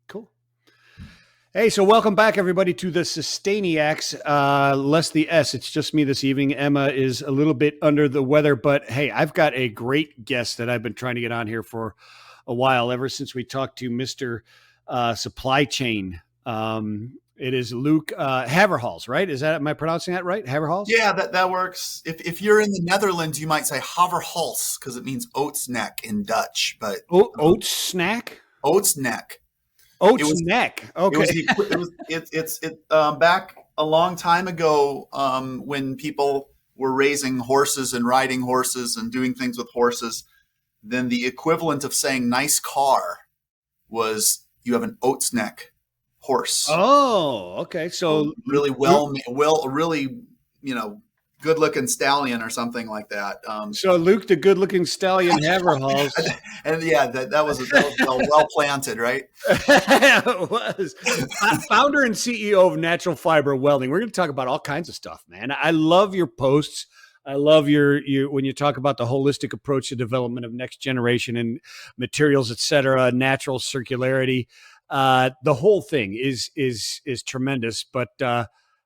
Cool. Hey, so welcome back, everybody, to the Sustainiacs. Less the S. It's just me this evening. Emma is a little bit under the weather, but hey, I've got a great guest that I've been trying to get on here for a while, ever since we talked to Mr. Supply Chain. It is Luke Haverhals, right? Am I pronouncing that right? Haverhals? Yeah, that works. If you're in the Netherlands, you might say Haverhals because it means oat's neck in Dutch. But Oats snack? oat's neck. It Oats was neck. it was Okay. back a long time ago when people were raising horses and riding horses and doing things with horses. Then the equivalent of saying nice car was you have an oat's neck horse. Oh, okay. So Really really good looking stallion or something like that. So Luke, the good-looking stallion Haverhals. And yeah, that was well planted, right? It was founder and CEO of Natural Fiber Welding. We're going to talk about all kinds of stuff, man. I love your posts. I love your when you talk about the holistic approach to development of next generation and materials, et cetera, natural circularity. The whole thing is tremendous. But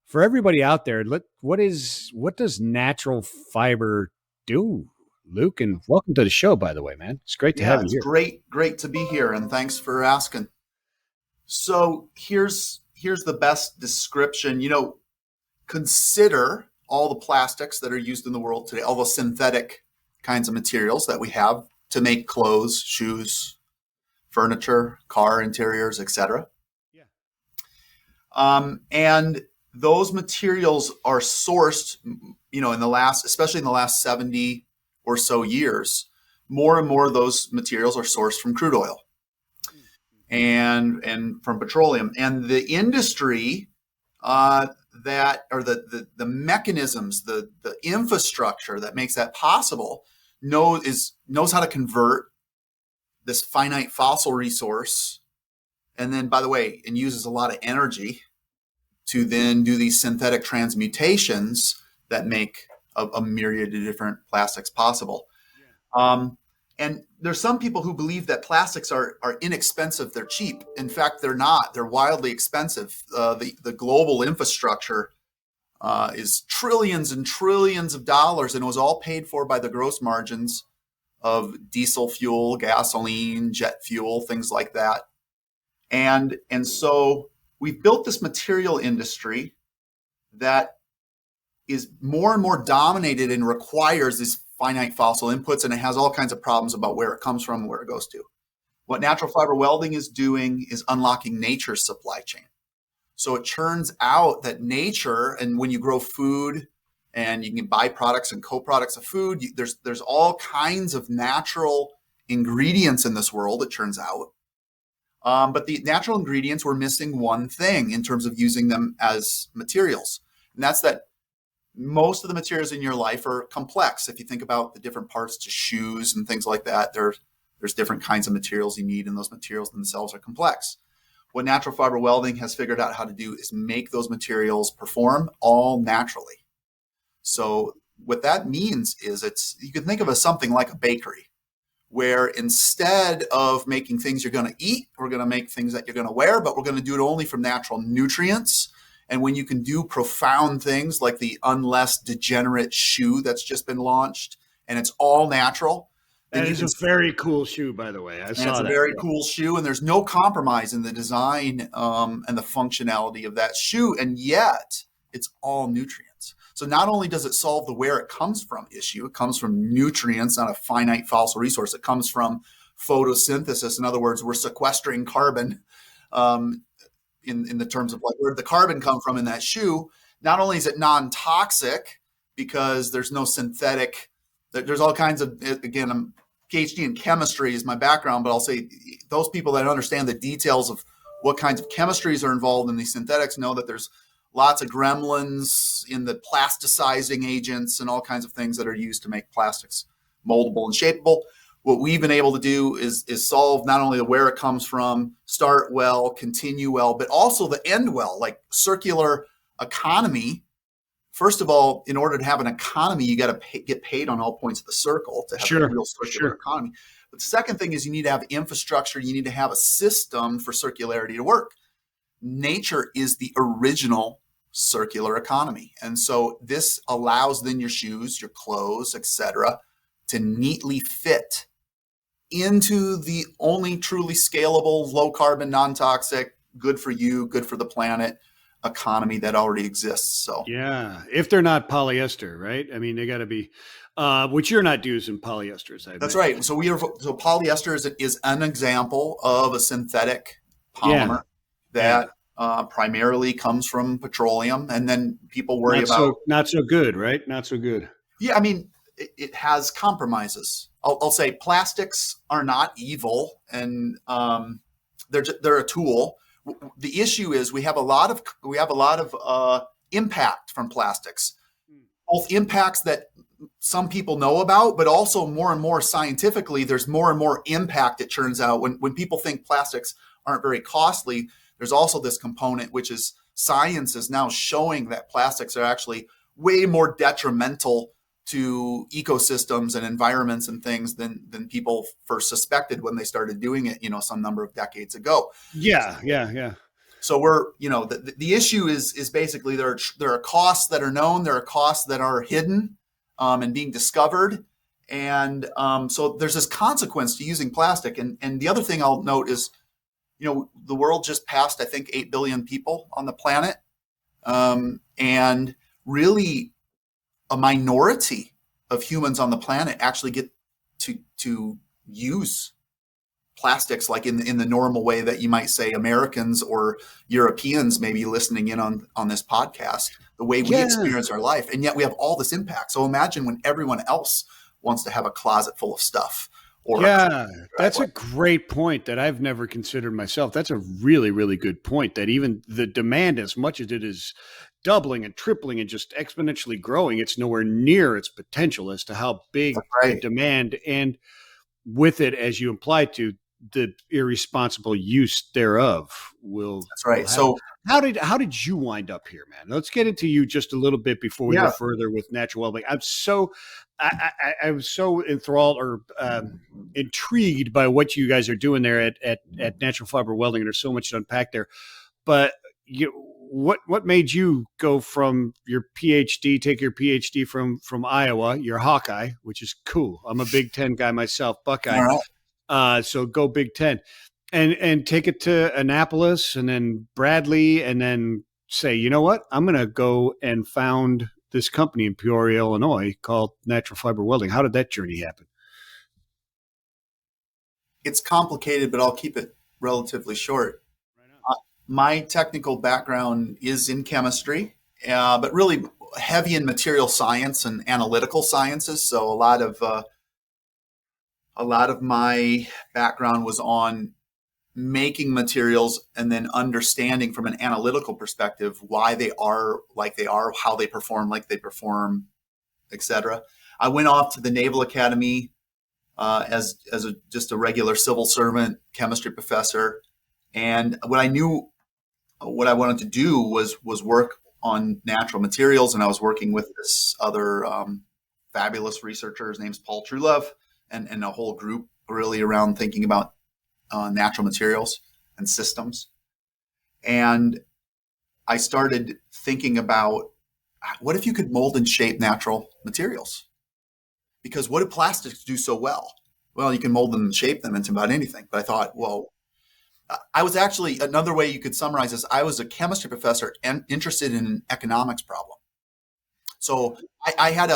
for everybody out there, what does natural fiber do, Luke? And welcome to the show, by the way, man. It's great to have you It's here. great to be here, and thanks for asking. So here's the best description. Consider all the plastics that are used in the world today, all the synthetic kinds of materials that we have to make clothes, shoes, furniture, car interiors, etc. Yeah. And those materials are sourced, especially in the last 70 or so years, more and more of those materials are sourced from crude oil and from petroleum. And the industry the mechanisms, the infrastructure that makes that possible knows how to convert this finite fossil resource, and then, by the way, it uses a lot of energy to then do these synthetic transmutations that make a myriad of different plastics possible. And there's some people who believe that plastics are inexpensive, they're cheap. In fact, they're not. They're wildly expensive. The global infrastructure is trillions and trillions of dollars, and it was all paid for by the gross margins of diesel fuel, gasoline, jet fuel, things like that. And so we've built this material industry that is more and more dominated and requires these finite fossil inputs, and it has all kinds of problems about where it comes from and where it goes to. What natural fiber welding is doing is unlocking nature's supply chain. So it turns out that nature, and when you grow food and you can buy products and co-products of food, there's all kinds of natural ingredients in this world, it turns out. But the natural ingredients were missing one thing in terms of using them as materials. And that's that most of the materials in your life are complex. If you think about the different parts to shoes and things like that, there's different kinds of materials you need, and those materials themselves are complex. What natural fiber welding has figured out how to do is make those materials perform all naturally. So what that means is you can think of it as something like a bakery, where instead of making things you're going to eat, we're going to make things that you're going to wear, but we're going to do it only from natural nutrients. And when you can do profound things like the unless degenerate shoe that's just been launched, and it's all natural. That is a very cool shoe, by the way. It's a very cool shoe, and there's no compromise in the design and the functionality of that shoe, and yet it's all nutrients. So not only does it solve the where it comes from issue, it comes from nutrients, not a finite fossil resource. It comes from photosynthesis. In other words, we're sequestering carbon in the terms of like where did the carbon come from in that shoe. Not only is it non-toxic because there's no synthetic, there's all kinds of, again, I'm PhD in chemistry is my background, but I'll say those people that understand the details of what kinds of chemistries are involved in these synthetics know that there's lots of gremlins in the plasticizing agents and all kinds of things that are used to make plastics moldable and shapeable. What we've been able to do is solve not only the where it comes from, start well, continue well, but also the end well, like circular economy first of all, in order to have an economy, you got to get paid on all points of the circle to have a Sure. real circular Sure. economy. But the second thing is you need to have infrastructure. You need to have a system for circularity to work. Nature is the original circular economy. And so this allows then your shoes, your clothes, etc., to neatly fit into the only truly scalable, low carbon, non-toxic, good for you, good for the planet economy that already exists. So Yeah, if they're not polyester, right? I mean, they got to be, which you're not using polyesters, I that's imagine. right. So polyester is an example of a synthetic Yeah, polymer that primarily comes from petroleum, and then people worry not about. not so good, right? Not so good. Yeah, I mean, it has compromises. I'll say plastics are not evil, and they're a tool. The issue is we have a lot of impact from plastics, both impacts that some people know about, but also more and more scientifically, there's more and more impact. It turns out when people think plastics aren't very costly, there's also this component, which is science is now showing that plastics are actually way more detrimental to ecosystems and environments and things than people first suspected when they started doing it, some number of decades ago. Yeah, yeah. So we're, the issue is basically there are costs that are known, there are costs that are hidden and being discovered. And so there's this consequence to using plastic. And the other thing I'll note is, the world just passed, I think, 8 billion people on the planet. And really a minority of humans on the planet actually get to use plastics like in the normal way that you might say Americans or Europeans may be listening in on this podcast, the way we experience our life. And yet we have all this impact. So imagine when everyone else wants to have a closet full of stuff. That's a great point that I've never considered myself. That's a really, really good point, that even the demand, as much as it is doubling and tripling and just exponentially growing, it's nowhere near its potential as to how big the demand, and with it, as you implied to, the irresponsible use thereof will. That's right. So how did you wind up here, man? Let's get into you just a little bit before we go further with natural welding. I was so enthralled or intrigued by what you guys are doing there at Natural Fiber Welding, and there's so much to unpack there. But what made you go from your PhD, take your PhD from Iowa, your Hawkeye, which is cool. I'm a Big Ten guy myself, Buckeye. All right. So go Big Ten, and take it to Annapolis and then Bradley, and then say, you know what, I'm going to go and found this company in Peoria, Illinois called Natural Fiber Welding. How did that journey happen? It's complicated, but I'll keep it relatively short. My technical background is in chemistry, but really heavy in material science and analytical sciences. So a lot of my background was on making materials and then understanding from an analytical perspective why they are like they are, how they perform like they perform, etc. I went off to the Naval Academy as just a regular civil servant, chemistry professor, and what I wanted to do was work on natural materials, and I was working with this other fabulous researcher. His name's Paul Truelove, and a whole group really around thinking about natural materials and systems. And I started thinking about, what if you could mold and shape natural materials? Because what do plastics do so well? Well, you can mold them and shape them into about anything. But I thought, well, I was actually, another way you could summarize this, I was a chemistry professor and interested in an economics problem. So I had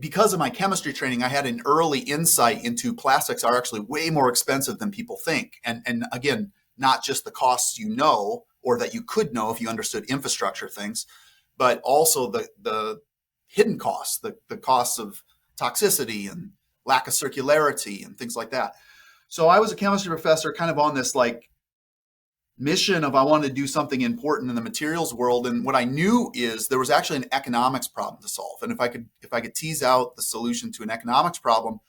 because of my chemistry training, I had an early insight into plastics are actually way more expensive than people think. And again, not just the costs or that you could know if you understood infrastructure things, but also the hidden costs, the costs of toxicity and lack of circularity and things like that. So I was a chemistry professor kind of on this mission of I wanted to do something important in the materials world. And what I knew is there was actually an economics problem to solve. And if I could tease out the solution to an economics problem,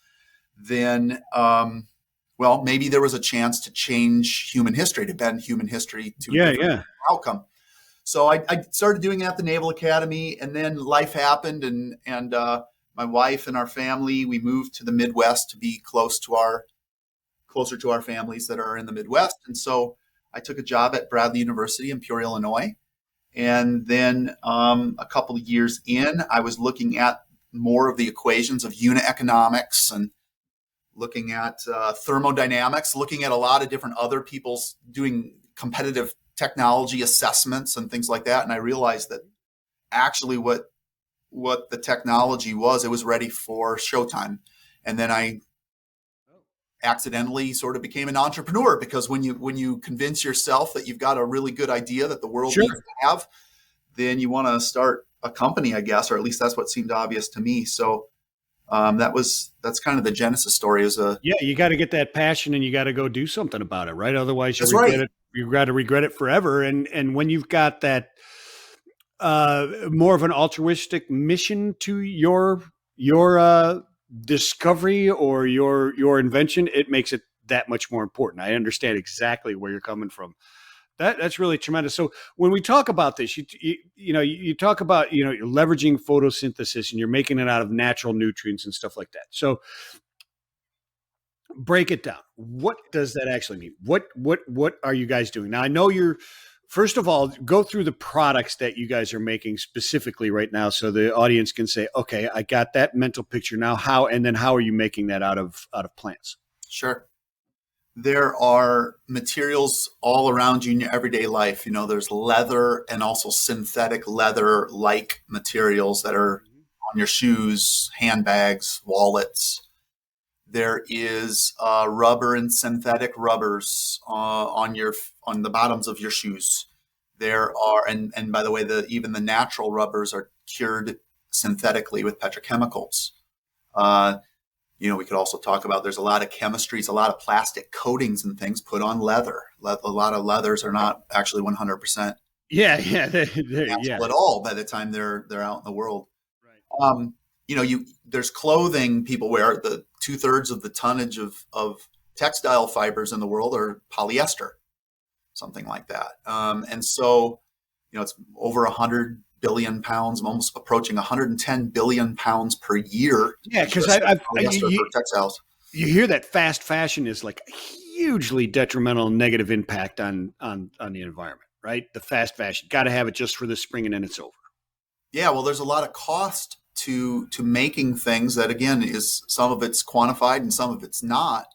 then, maybe there was a chance to change human history, to bend human history to a different outcome. So I started doing it at the Naval Academy, and then life happened, and my wife and our family, we moved to the Midwest to be closer to our families that are in the Midwest. And so I took a job at Bradley University in Peoria, Illinois. And then a couple of years in, I was looking at more of the equations of unit economics and looking at thermodynamics, looking at a lot of different other people's doing competitive technology assessments and things like that. And I realized that actually what the technology was, it was ready for showtime. And then I accidentally sort of became an entrepreneur, because when you convince yourself that you've got a really good idea that the world Sure. needs to have, then you want to start a company, I guess, or at least that's what seemed obvious to me. So that's kind of the genesis story. Yeah, you got to get that passion and you got to go do something about it, right? Otherwise you That's regret right. it. You got to regret it forever. And when you've got that more of an altruistic mission to your discovery or your invention, it makes it that much more important. I understand exactly where you're coming from. That's really tremendous. So when we talk about this, you talk about you're leveraging photosynthesis and you're making it out of natural nutrients and stuff like that. So break it down. What does that actually mean? What are you guys doing now? I know you're. First of all, go through the products that you guys are making specifically right now, so the audience can say, "Okay, I got that mental picture now." How and then how are you making that out of plants? Sure. There are materials all around you in your everyday life. There's leather and also synthetic leather like materials that are on your shoes, handbags, wallets. There is rubber and synthetic rubbers on the bottoms of your shoes. There are, and by the way, even the natural rubbers are cured synthetically with petrochemicals. We could also talk about there's a lot of chemistries, a lot of plastic coatings and things put on leather. A lot of leathers are not actually 100% Yeah, natural at all by the time they're out in the world. Right. There's clothing people wear. The 2/3 of the tonnage of textile fibers in the world are polyester, something like that. And so, it's over 100 billion pounds, almost approaching 110 billion pounds per year. Yeah, because polyester for textiles. You hear that fast fashion is like a hugely detrimental, negative impact on the environment, right? The fast fashion, got to have it just for the spring and then it's over. Yeah, well, there's a lot of cost to making things that, again, is some of it's quantified and some of it's not.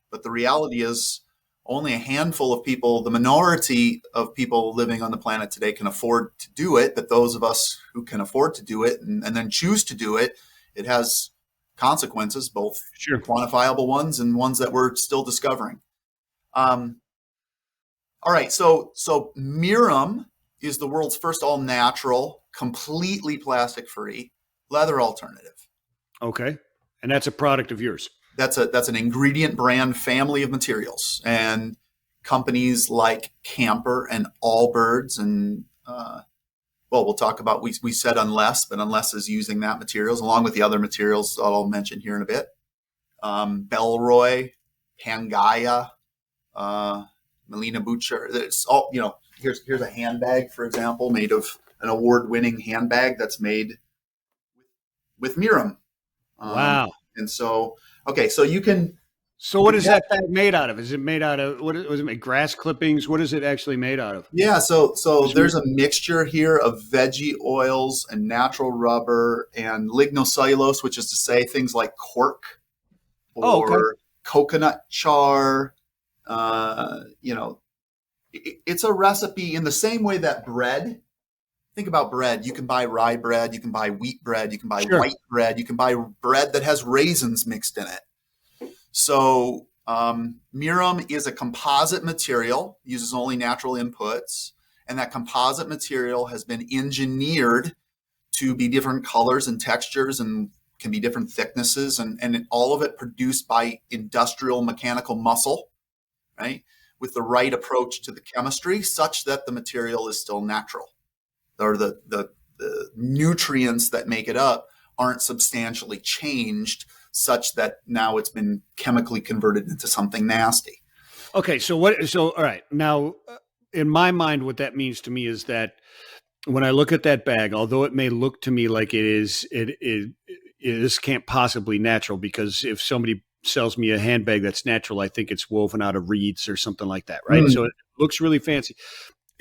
But the reality is only a handful of people, the minority of people living on the planet today can afford to do it. But those of us who can afford to do it and then choose to do it, it has consequences, both Sure. quantifiable ones and ones that we're still discovering. All right, so Mirum is the world's first all natural, completely plastic free leather alternative. Okay. And that's a product of yours. That's an ingredient brand family of materials, and companies like Camper and Allbirds and we'll talk about, we said Unless, but Unless is using that materials along with the other materials that I'll mention here in a bit. Belroy, Pangaya, Melina Butcher. It's all, here's a handbag, for example, made of an award-winning handbag that's made with Mirum. Wow. And so, okay, so you can. So what is that bag made out of? Is it made out of, what was it made? Grass clippings? What is it actually made out of? Yeah, so there's a mixture here of veggie oils and natural rubber and lignocellulose, which is to say things like cork or coconut char. It's a recipe in the same way that bread. Think about bread. You can buy rye bread, you can buy wheat bread, you can buy white bread, you can buy bread that has raisins mixed in it. So Mirum is a composite material, uses only natural inputs, and that composite material has been engineered to be different colors and textures and can be different thicknesses, and all of it produced by industrial mechanical muscle, right? With the right approach to the chemistry such that the material is still natural, or the nutrients that make it up aren't substantially changed such that now it's been chemically converted into something nasty. Okay, so all right, now in my mind, what that means to me is that when I look at that bag, although it may look to me like this can't possibly natural, because if somebody sells me a handbag that's natural, I think it's woven out of reeds or something like that, right? Mm. So it looks really fancy.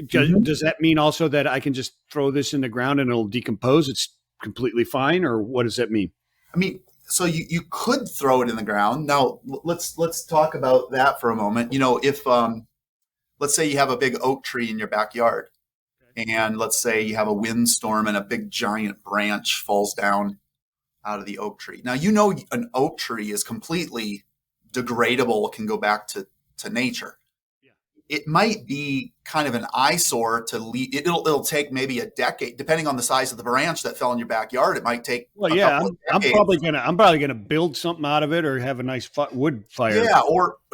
Mhm. Does that mean also that I can just throw this in the ground and it'll decompose? It's completely fine, or what does that mean? I mean, so you could throw it in the ground. Now let's talk about that for a moment. If let's say you have a big oak tree in your backyard, and let's say you have a windstorm and a big giant branch falls down out of the oak tree. Now an oak tree is completely degradable, can go back to nature. Yeah. It might be kind of an eyesore to leave. It'll take maybe a decade, depending on the size of the branch that fell in your backyard. It might take Well, a yeah, couple of I'm decades. probably gonna build something out of it or have a nice wood fire. Yeah,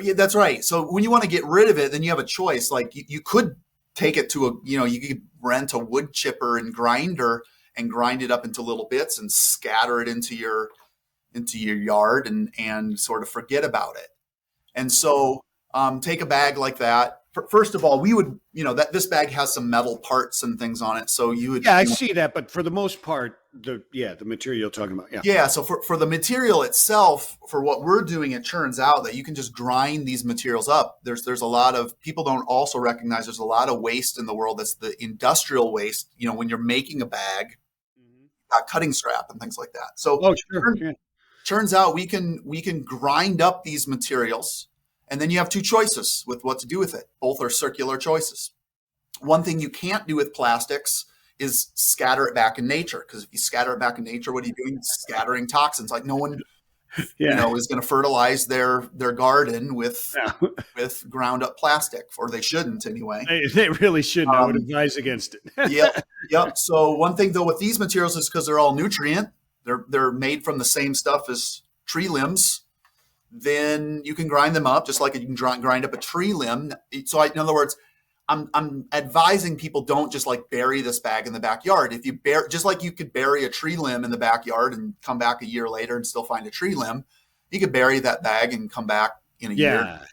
yeah, that's right. So when you want to get rid of it, then you have a choice. Like you could take it to you could rent a wood chipper and grinder and grind it up into little bits and scatter it into your yard and sort of forget about it. And so take a bag like that. First of all, we would, that this bag has some metal parts and things on it. So you would, Yeah, I see that, but for the most part, the material you're talking about, yeah. yeah. So for the material itself, for what we're doing, it turns out that you can just grind these materials up. There's a lot of people don't also recognize there's a lot of waste in the world. That's the industrial waste. When you're making a bag, Mhm. cutting scrap and things like that. So Oh, sure. Yeah. turns out we can grind up these materials, and then you have two choices with what to do with it. Both are circular choices. One thing you can't do with plastics is scatter it back in nature, because if you scatter it back in nature, what are you doing? Scattering toxins. Like no one Yeah. is going to fertilize their garden with Yeah. ground up plastic, or they shouldn't anyway. They really shouldn't. I would um, advise against yep, it. yep. So one thing though with these materials is because they're all nutrient, they're made from the same stuff as tree limbs. Then you can grind them up just like you can grind up a tree limb. So in other words, I'm advising people don't just like bury this bag in the backyard. If you just like you could bury a tree limb in the backyard and come back a year later and still find a tree limb, you could bury that bag and come back in a year, Yeah.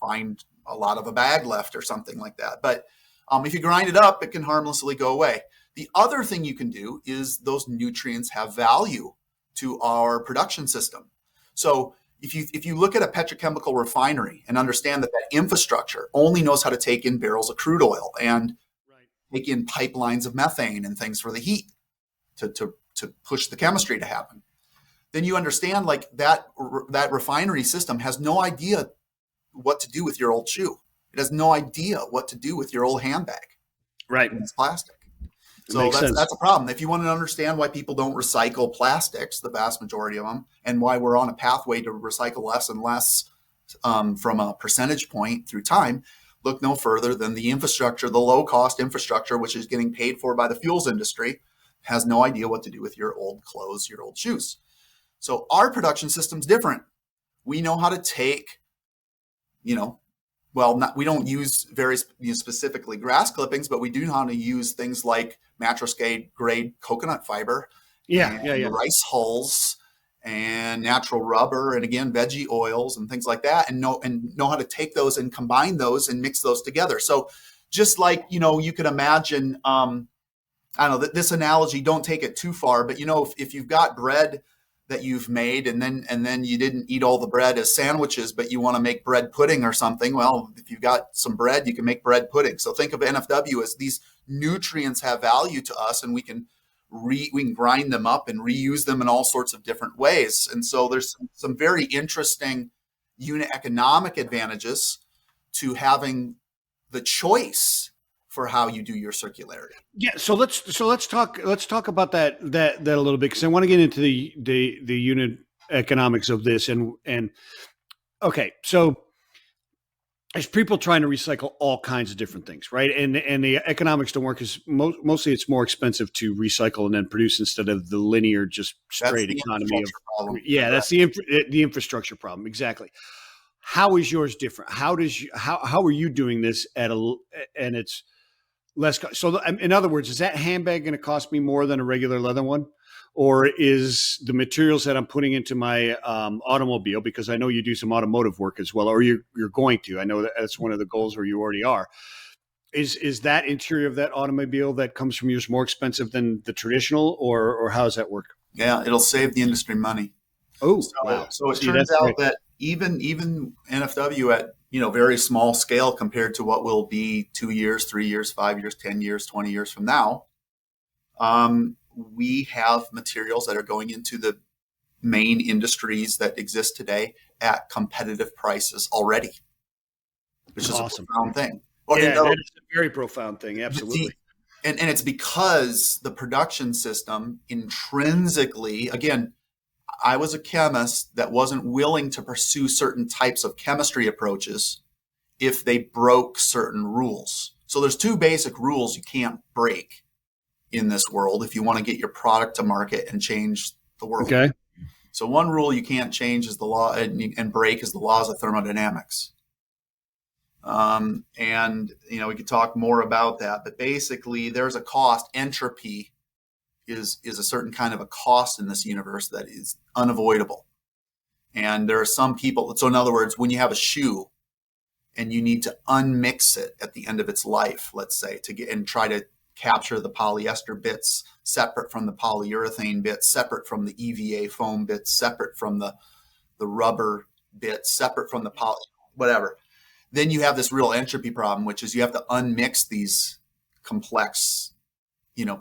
find a lot of a bag left or something like that. But if you grind it up, it can harmlessly go away. The other thing you can do is those nutrients have value to our production system. So if you look at a petrochemical refinery and understand that infrastructure only knows how to take in barrels of crude oil and Right. take in pipelines of methane and things for the heat to push the chemistry to happen, then you understand like that refinery system has no idea what to do with your old shoe. It has no idea what to do with your old handbag. Right. It's plastic. It So makes sense. that's a problem. If you want to understand why people don't recycle plastics, the vast majority of them, and why we're on a pathway to recycle less and less from a percentage point through time, look no further than the infrastructure, the low-cost infrastructure, which is getting paid for by the fuels industry, has no idea what to do with your old clothes, your old shoes. So our production system's different. We know how to take, we don't use very specifically grass clippings, but we do know how to use things like mattress grade coconut fiber Yeah. and Yeah. Yeah. rice hulls and natural rubber and again veggie oils and things like that, and know how to take those and combine those and mix those together. So just like you could imagine, I don't know, this analogy, don't take it too far, but if you've got bread that you've made and then you didn't eat all the bread as sandwiches, but you want to make bread pudding or something, well, if you've got some bread, you can make bread pudding. So think of NFW as these nutrients have value to us, and we can grind them up and reuse them in all sorts of different ways. And so there's some very interesting unit economic advantages to having the choice for how you do your circularity. Yeah, so let's talk about that a little bit, because I want to get into the unit economics of this and okay, so there's people trying to recycle all kinds of different things, right? And the economics don't work because mostly it's more expensive to recycle and then produce instead of the linear, just That's straight the economy of problem. yeah, that's the infrastructure problem exactly. How is yours different? How are you doing this and it's less. So, in other words, is that handbag going to cost me more than a regular leather one? Or is the materials that I'm putting into my automobile, because I know you do some automotive work as well, or you're going to, I know that's one of the goals, or you already are. Is that interior of that automobile that comes from you is more expensive than the traditional, or how does that work? Yeah, it'll save the industry money. Oh, So, wow. so it See, turns that's great. out that even NFW at very small scale compared to what will be 2 years, 3 years, 5 years, 10 years, 20 years from now, we have materials that are going into the main industries that exist today at competitive prices already, which is a Awesome. profound thing. Well, Yeah, that is a very profound thing. the, Absolutely. and it's because the production system intrinsically, again, I was a chemist that wasn't willing to pursue certain types of chemistry approaches if they broke certain rules. So there's two basic rules you can't break in this world if you want to get your product to market and change the world. Okay. So one rule you can't change is the law and break is the laws of thermodynamics. And we could talk more about that, but basically there's a cost. Entropy is a certain kind of a cost in this universe that is unavoidable. And there are some people. So in other words, when you have a shoe and you need to unmix it at the end of its life, let's say, to get and try to capture the polyester bits separate from the polyurethane bits, separate from the EVA foam bits, separate from the rubber bits, separate from the whatever. Then you have this real entropy problem, which is you have to unmix these complex,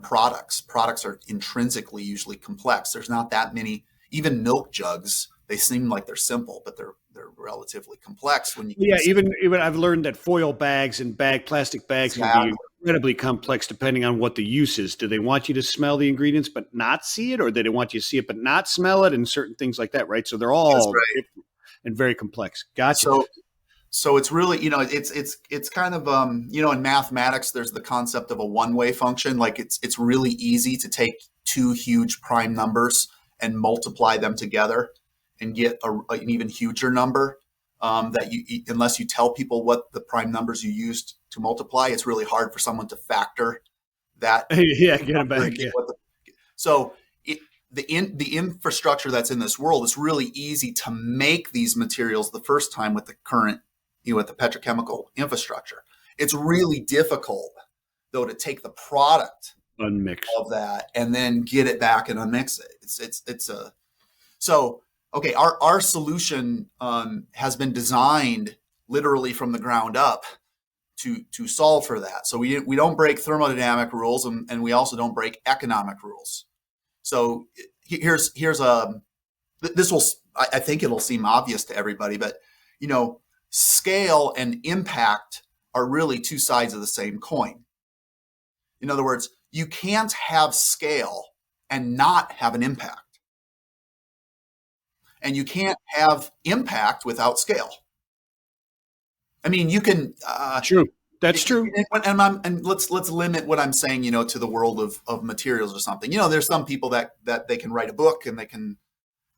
products. Products are intrinsically usually complex. There's not that many, even milk jugs. They seem like they're simple, but they're relatively complex when you Yeah, consider. even I've learned that foil bags and plastic bags can be Exactly. incredibly complex depending on what the use is. Do they want you to smell the ingredients but not see it, or do they want you to see it but not smell it, and certain things like that, right? So they're That's all right. different and very complex. Gotcha. So it's really, it's kind of, in mathematics, there's the concept of a one-way function. Like it's really easy to take two huge prime numbers and multiply them together and get an even huger number. That unless you tell people what the prime numbers you used to multiply, it's really hard for someone to factor that Yeah, get them number and back. get Yeah. so the infrastructure that's in this world, it's really easy to make these materials the first time with the current, with the petrochemical infrastructure. It's really difficult, though, to take the product Unmix. of that and then get it back and unmix it. So okay. Our solution has been designed literally from the ground up to solve for that. So we don't break thermodynamic rules, and we also don't break economic rules. So here's this will, I think it'll seem obvious to everybody, but scale and impact are really two sides of the same coin. In other words, you can't have scale and not have an impact. And you can't have impact without scale. I mean, you can. True. That's true. And let's limit what I'm saying, to the world of materials or something. There's some people that they can write a book and they can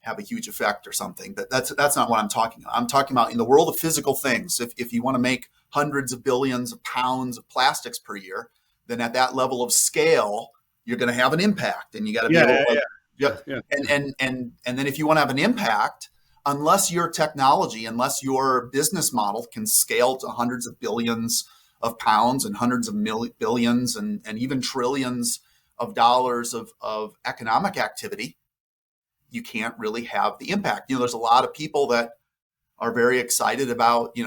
have a huge effect or something, but that's not what I'm talking about. I'm talking about in the world of physical things. If you want to make hundreds of billions of pounds of plastics per year, then at that level of scale, you're going to have an impact, and you got to be able to. Yeah. And then if you want to have an impact, unless your technology, unless your business model can scale to hundreds of billions of pounds and hundreds of billions and even trillions of dollars of economic activity, you can't really have the impact. There's a lot of people that are very excited about,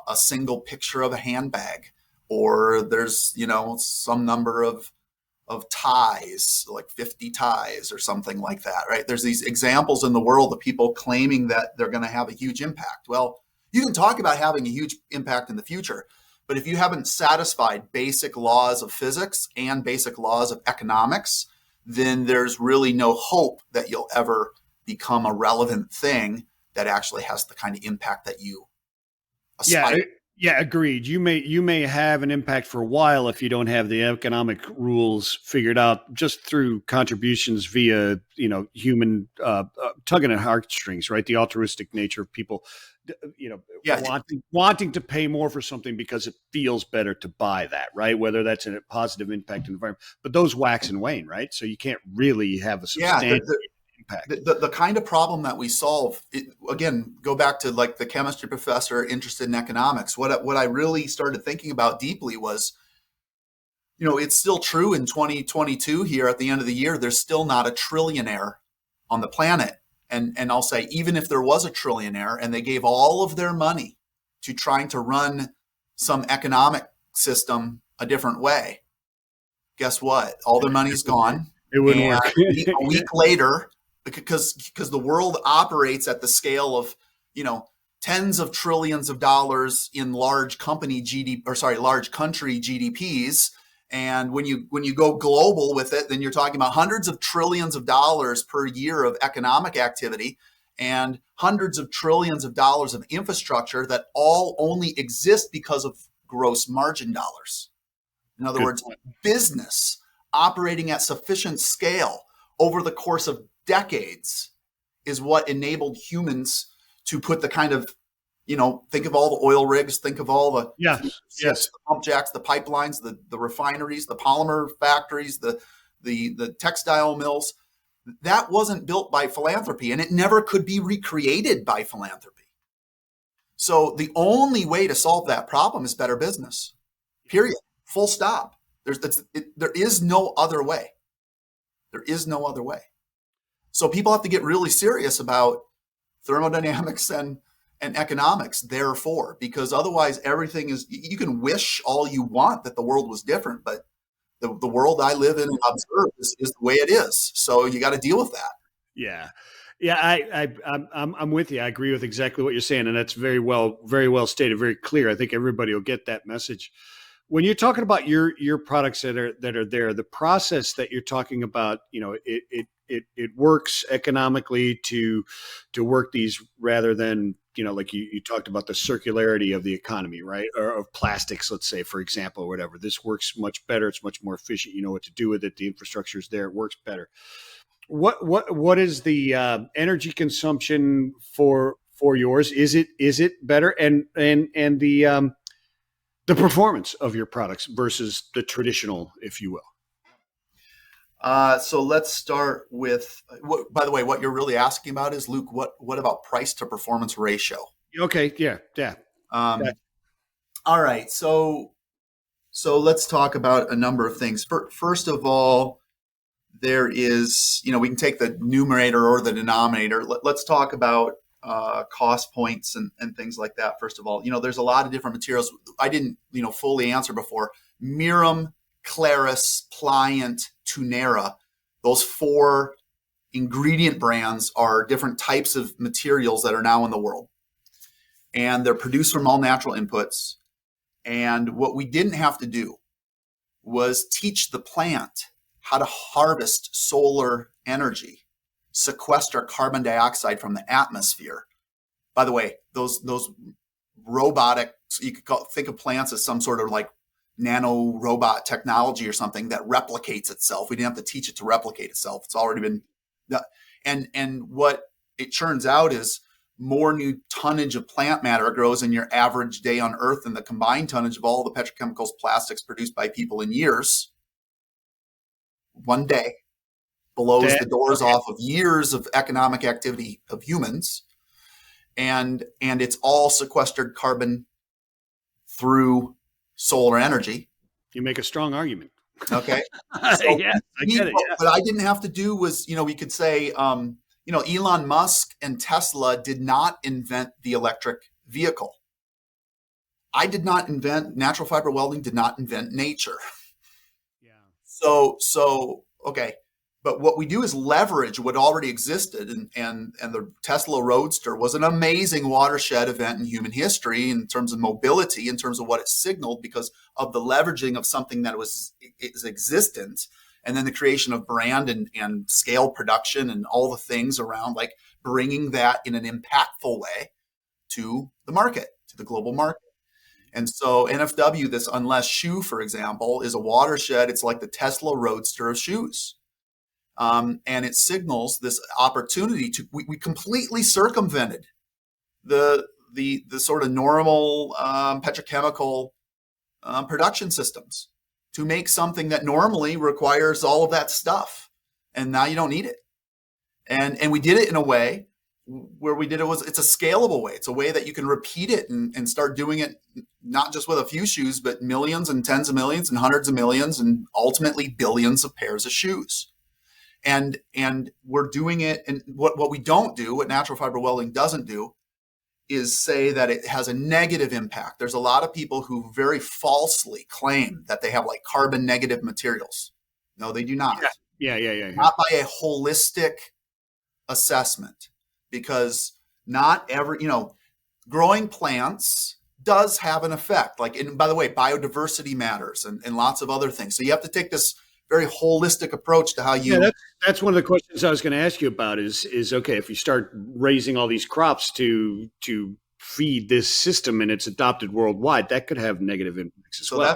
a single picture of a handbag, or there's, some number of ties, like 50 ties or something like that, right? There's these examples in the world of people claiming that they're going to have a huge impact. Well, you can talk about having a huge impact in the future, but if you haven't satisfied basic laws of physics and basic laws of economics, then there's really no hope that you'll ever become a relevant thing that actually has the kind of impact that you aspire. Yeah, agreed. You may have an impact for a while if you don't have the economic rules figured out just through contributions via human tugging at heartstrings, right? The altruistic nature of people, Yeah. wanting to pay more for something because it feels better to buy that, right? Whether that's a positive impact on the environment, but those wax and wane, right? So you can't really have a substantial impact. The kind of problem that we solve, again, go back to like the chemistry professor interested in economics. What I really started thinking about deeply was It's still true in 2022 here at the end of the year, there's still not a trillionaire on the planet. And I'll say, even if there was a trillionaire and they gave all of their money to trying to run some economic system a different way, guess what? All their money's gone. It wouldn't And work. a week later, because the world operates at the scale of, tens of trillions of dollars in large country GDPs. And when you go global with it, then you're talking about hundreds of trillions of dollars per year of economic activity and hundreds of trillions of dollars of infrastructure that all only exist because of gross margin dollars. In other words, business operating at sufficient scale over the course of decades is what enabled humans to put the kind of, think of all the oil rigs, think of all the yes, the pump jacks, the pipelines, the refineries, the polymer factories, the textile mills. That wasn't built by philanthropy, and it never could be recreated by philanthropy. So the only way to solve that problem is better business, period, full stop. There is no other way. There is no other way. So people have to get really serious about thermodynamics and economics, therefore, because otherwise everything is, you can wish all you want that the world was different, but the world I live in and observe is the way it is. So you got to deal with that. Yeah. Yeah, I'm with you. I agree with exactly what you're saying, and that's very well stated, very clear. I think everybody will get that message. When you're talking about your products that are there, the process that you're talking about, it works economically to work these rather than, like you talked about the circularity of the economy, right? Or of plastics, let's say, for example, or whatever. This works much better. It's much more efficient. You know what to do with it. The infrastructure is there. It works better. What is the energy consumption for yours? Is it better? And the performance of your products versus the traditional, if you will. So let's start with, by the way, what you're really asking about is, Luke, what about price to performance ratio? Okay. Yeah. All right. So let's talk about a number of things. First of all, there is, we can take the numerator or the denominator. Let's talk about cost points and things like that. First of all, there's a lot of different materials. I didn't, fully answer before. Mirum, Claris, Pliant, Tunera, those 4 ingredient brands are different types of materials that are now in the world. And they're produced from all natural inputs. And what we didn't have to do was teach the plant how to harvest solar energy, sequester carbon dioxide from the atmosphere. By the way, those robotic, you could think of plants as some sort of like nano robot technology or something that replicates itself. We didn't have to teach it to replicate itself. It's already been done. And what it turns out is more new tonnage of plant matter grows in your average day on Earth than the combined tonnage of all the petrochemicals, plastics produced by people in years. One day blows the doors off of years of economic activity of humans. And it's all sequestered carbon through solar energy. You make a strong argument. Okay. So yes, I get it. What I didn't have to do was, we could say, Elon Musk and Tesla did not invent the electric vehicle. I did not invent, natural fiber welding did not invent nature. Yeah. So, okay. But what we do is leverage what already existed, and the Tesla Roadster was an amazing watershed event in human history in terms of mobility, in terms of what it signaled, because of the leveraging of something that is existent, and then the creation of brand and scale production and all the things around, like bringing that in an impactful way to the market, to the global market. And so NFW, this Unless shoe, for example, is a watershed. It's like the Tesla Roadster of shoes. And it signals this opportunity to, we completely circumvented the sort of normal petrochemical production systems to make something that normally requires all of that stuff. And now you don't need it. And we did it in a way where we did it it's a scalable way. It's a way that you can repeat it and start doing it, not just with a few shoes, but millions and tens of millions and hundreds of millions and ultimately billions of pairs of shoes. And we're doing it. And what we don't do, what natural fiber welding doesn't do, is say that it has a negative impact. There's a lot of people who very falsely claim that they have like carbon negative materials. No, they do not. Yeah. Not by a holistic assessment, because not every, growing plants does have an effect. Like, and by the way, biodiversity matters and lots of other things. So you have to take this very holistic approach to how you. Yeah, that's one of the questions I was going to ask you about is okay, if you start raising all these crops to feed this system and it's adopted worldwide, that could have negative impacts as So well.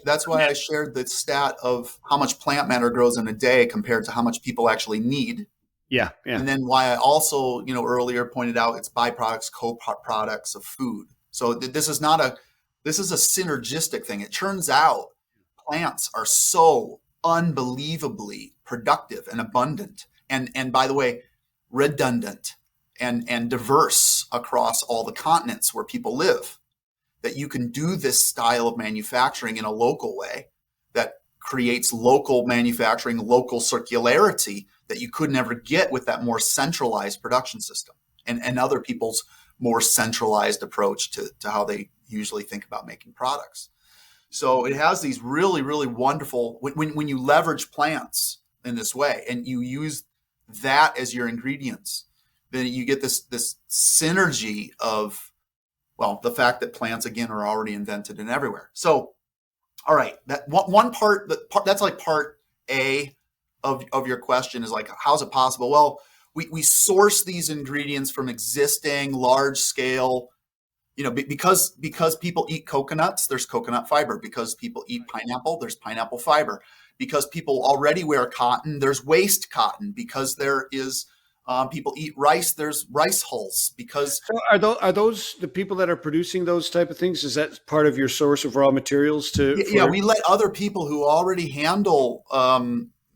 that's why I shared the stat of how much plant matter grows in a day compared to how much people actually need. Yeah. And then why I also, earlier pointed out it's byproducts, co-products of food. So this is a synergistic thing. It turns out plants are so unbelievably productive and abundant, and by the way, redundant and diverse across all the continents where people live, that you can do this style of manufacturing in a local way that creates local manufacturing, local circularity that you could never get with that more centralized production system and other people's more centralized approach to how they usually think about making products. So it has these really, really wonderful, when you leverage plants in this way and you use that as your ingredients, then you get this synergy of, well, the fact that plants, again, are already invented and everywhere. So, all right, that one part, that's like part A of your question is like, how's it possible? Well, we source these ingredients from existing large scale, because people eat coconuts, there's coconut fiber. Because people eat pineapple, there's pineapple fiber. Because people already wear cotton, there's waste cotton. Because there is people eat rice, there's rice hulls. Because so are those the people that are producing those type of things? Is that part of your source of raw materials we let other people who already handle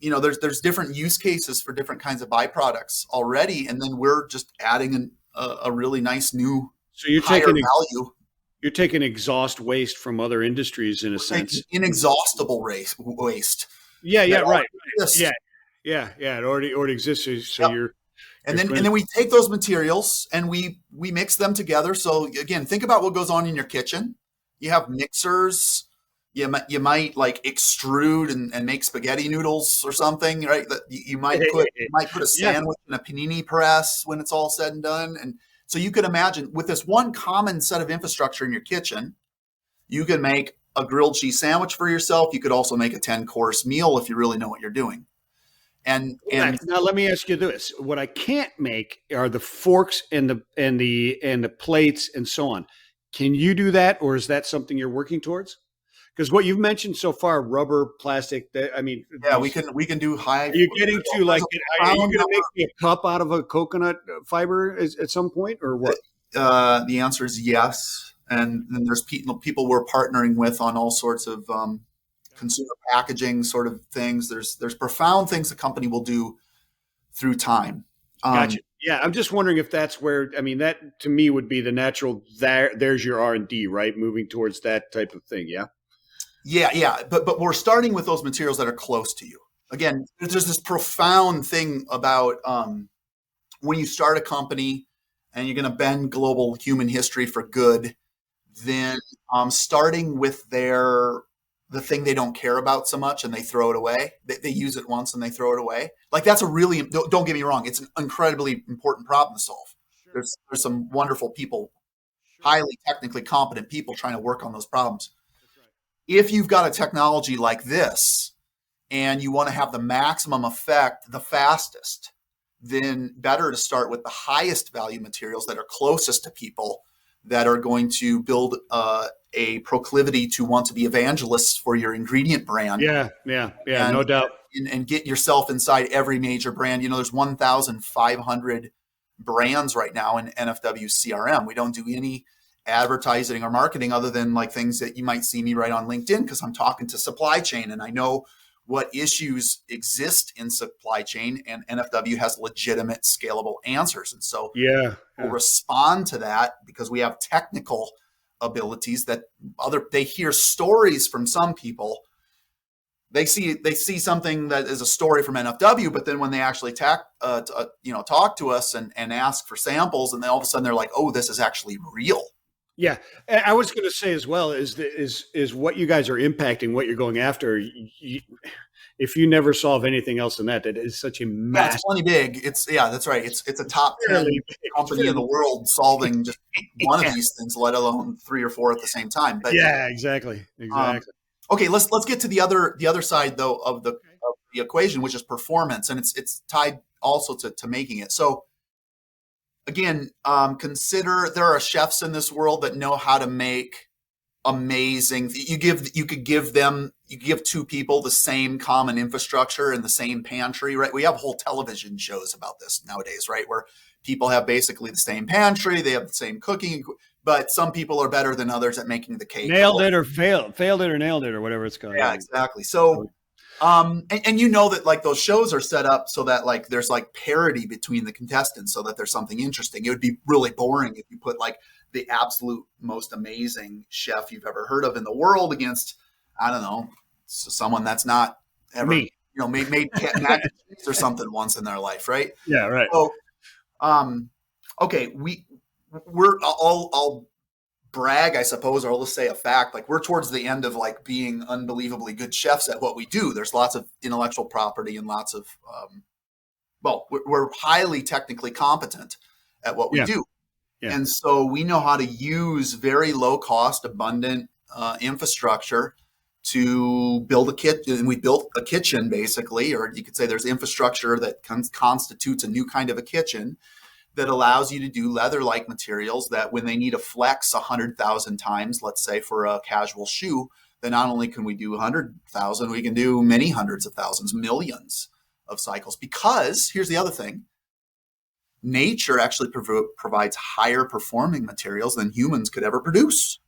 there's different use cases for different kinds of byproducts already, and then we're just adding a really nice new. So you're taking value. You're taking exhaust waste from other industries in a sense. Inexhaustible waste. Yeah, right. Yeah. It already exists. So yep. you're. And then we take those materials and we mix them together. So again, think about what goes on in your kitchen. You have mixers. You might like extrude and make spaghetti noodles or something, right? That you might put a sandwich in a panini press when it's all said and done. And so you could imagine with this one common set of infrastructure in your kitchen, you can make a grilled cheese sandwich for yourself. You could also make a 10-course meal if you really know what you're doing. And now let me ask you this: what I can't make are the forks and the plates and so on. Can you do that, or is that something you're working towards? Because what you've mentioned so far, rubber, plastic, we can do high. Are you getting to like? Are you going to make me a cup out of a coconut fiber at some point, or what? The answer is yes. And then there's people we're partnering with on all sorts of consumer packaging sort of things. There's profound things the company will do through time. Gotcha. Yeah, I'm just wondering if that's where, that to me would be the natural. There's your R&D, right? Moving towards that type of thing. Yeah. Yeah. But we're starting with those materials that are close to you. Again, there's this profound thing about when you start a company and you're going to bend global human history for good, then starting with the thing they don't care about so much and they throw it away. They use it once and they throw it away. Like that's don't get me wrong, it's an incredibly important problem to solve. Sure. There's some wonderful people, highly technically competent people trying to work on those problems. That's right. If you've got a technology like this and you want to have the maximum effect the fastest, then better to start with the highest value materials that are closest to people, that are going to build a proclivity to want to be evangelists for your ingredient brand. Yeah, no doubt. And get yourself inside every major brand. There's 1,500 brands right now in NFW CRM. We don't do any advertising or marketing other than like things that you might see me write on LinkedIn because I'm talking to supply chain and I know what issues exist in supply chain, and NFW has legitimate scalable answers. And so we'll respond to that because we have technical abilities that they hear stories from some people. They see something that is a story from NFW, but then when they actually talk to us and ask for samples, and then all of a sudden they're like, oh, this is actually real. Yeah, and I was going to say as well is what you guys are impacting, what you're going after. If you never solve anything else than that is such a massive. It's plenty big. That's right. It's a top 10 company in the world solving just one of these things, let alone 3 or 4 at the same time. But yeah, exactly. Okay, let's get to the other side though of the equation, which is performance, and it's tied also to making it. So again, consider there are chefs in this world that know how to make amazing. You could give 2 people the same common infrastructure and the same pantry, right? We have whole television shows about this nowadays, right? Where people have basically the same pantry, they have the same cooking, but some people are better than others at making the cake. Nailed it or failed it or nailed it or whatever it's called. Yeah, exactly. So, and you know that like those shows are set up so that like there's like parity between the contestants so that there's something interesting. It would be really boring if you put like the absolute most amazing chef you've ever heard of in the world against, I don't know, someone that's not ever, me, made mac and cheese or something once in their life, right? Yeah, right. So, okay, I'll brag, I suppose, or let's say a fact. Like we're towards the end of like being unbelievably good chefs at what we do. There's lots of intellectual property and lots of, we're highly technically competent at what we do. Yeah. And so we know how to use very low cost, abundant infrastructure to build a kitchen. And we built a kitchen basically, or you could say there's infrastructure that constitutes a new kind of a kitchen that allows you to do leather-like materials that when they need to flex 100,000 times, let's say for a casual shoe, then not only can we do 100,000, we can do many hundreds of thousands, millions of cycles. Because here's the other thing. Nature actually provides higher performing materials than humans could ever produce,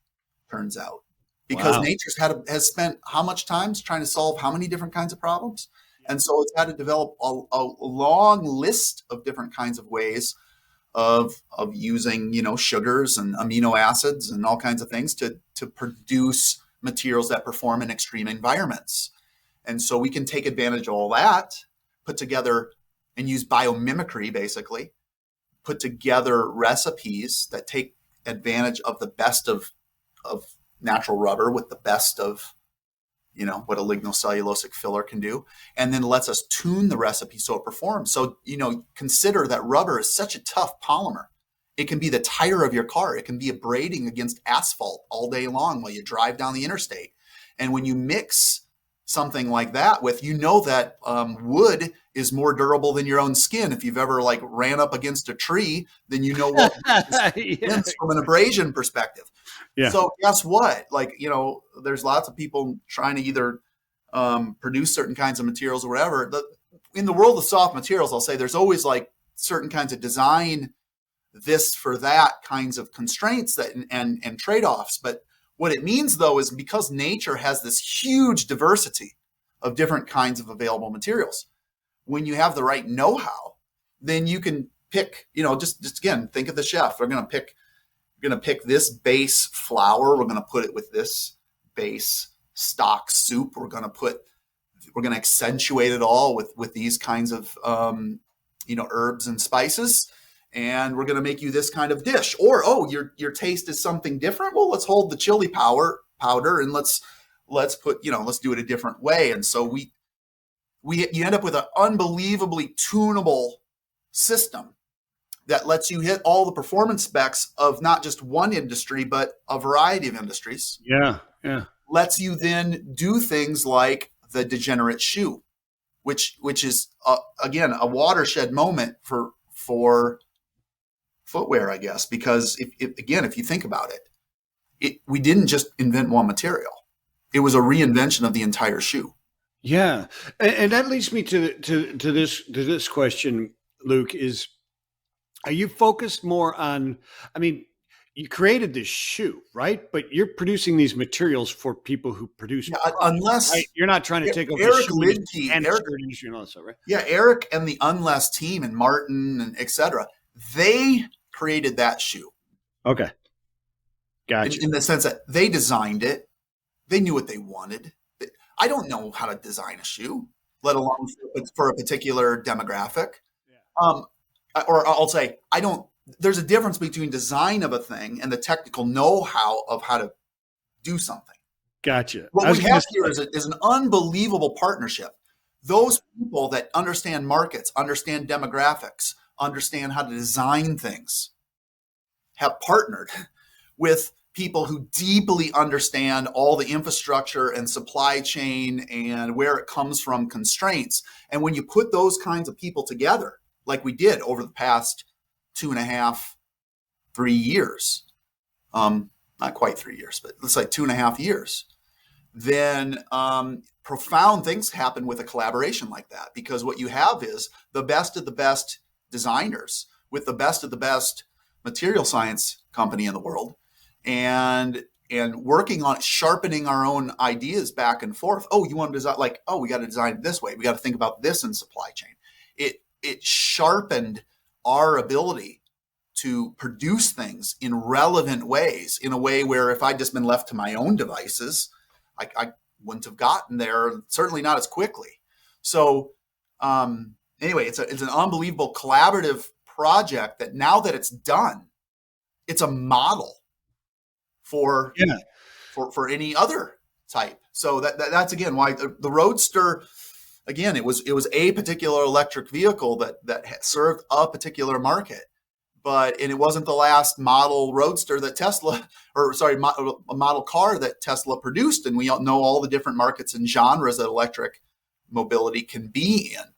turns out. Because nature has spent how much time trying to solve how many different kinds of problems? And so it's had to develop a long list of different kinds of ways of using, sugars and amino acids and all kinds of things to produce materials that perform in extreme environments. And so we can take advantage of all that, put together and use biomimicry, basically, put together recipes that take advantage of the best of natural rubber with the best of, what a lignocellulosic filler can do, and then lets us tune the recipe so it performs. So, consider that rubber is such a tough polymer. It can be the tire of your car. It can be abrading against asphalt all day long while you drive down the interstate. And when you mix something like that with, that wood is more durable than your own skin. If you've ever like ran up against a tree, then you know what from an abrasion perspective. Yeah. So guess what? Like, there's lots of people trying to either produce certain kinds of materials or whatever. In the world of soft materials, I'll say there's always like certain kinds of design, this for that kinds of constraints that and trade-offs. But what it means though is because nature has this huge diversity of different kinds of available materials, when you have the right know-how, then you can pick, just again, think of the chef. We're going to pick this base flour. We're going to put it with this base stock soup. We're going to accentuate it all with these kinds of, herbs and spices. And we're going to make you this kind of dish. Or, your taste is something different. Well, let's hold the chili powder and let's put, let's do it a different way. And so you end up with an unbelievably tunable system that lets you hit all the performance specs of not just one industry, but a variety of industries. Yeah. Lets you then do things like the degenerate shoe, which is, again, a watershed moment for footwear, I guess, because if you think about it, we didn't just invent one material. It was a reinvention of the entire shoe. Yeah. And that leads me to this question, Luke, is, are you focused more on, you created this shoe, right? But you're producing these materials for people who produce. Yeah, unless right? You're not trying to take over Eric the Lidke, and industry and all that stuff, right? Yeah, Eric and the Unless team and Martin and et cetera, they created that shoe. Okay. Gotcha. in the sense that they designed it. They knew what they wanted. I don't know how to design a shoe, let alone for a particular demographic. Um, or I'll say, I don't, there's a difference between design of a thing and the technical know-how of how to do something. Gotcha. What I was we going to have here say, is an unbelievable partnership. Those people that understand markets, understand demographics, understand how to design things, have partnered with people who deeply understand all the infrastructure and supply chain and where it comes from constraints. And when you put those kinds of people together, like we did over the past 2.5, 3 years, not quite 3 years, but let's say 2.5 years, then profound things happen with a collaboration like that. Because what you have is the best of the best designers with the best of the best material science company in the world, and working on sharpening our own ideas back and forth. Oh, you want to design, like, oh, we got to design it this way. We got to think about this in supply chain. It sharpened our ability to produce things in relevant ways, in a way where if I'd just been left to my own devices, I wouldn't have gotten there, certainly not as quickly. So anyway, it's an unbelievable collaborative project that now that it's done, it's a model for yeah, for any other type. So that's again why the Roadster, again, it was a particular electric vehicle that served a particular market. And it wasn't the last model Roadster that Tesla, or sorry, a model car that Tesla produced. And we all know all the different markets and genres that electric mobility can be in.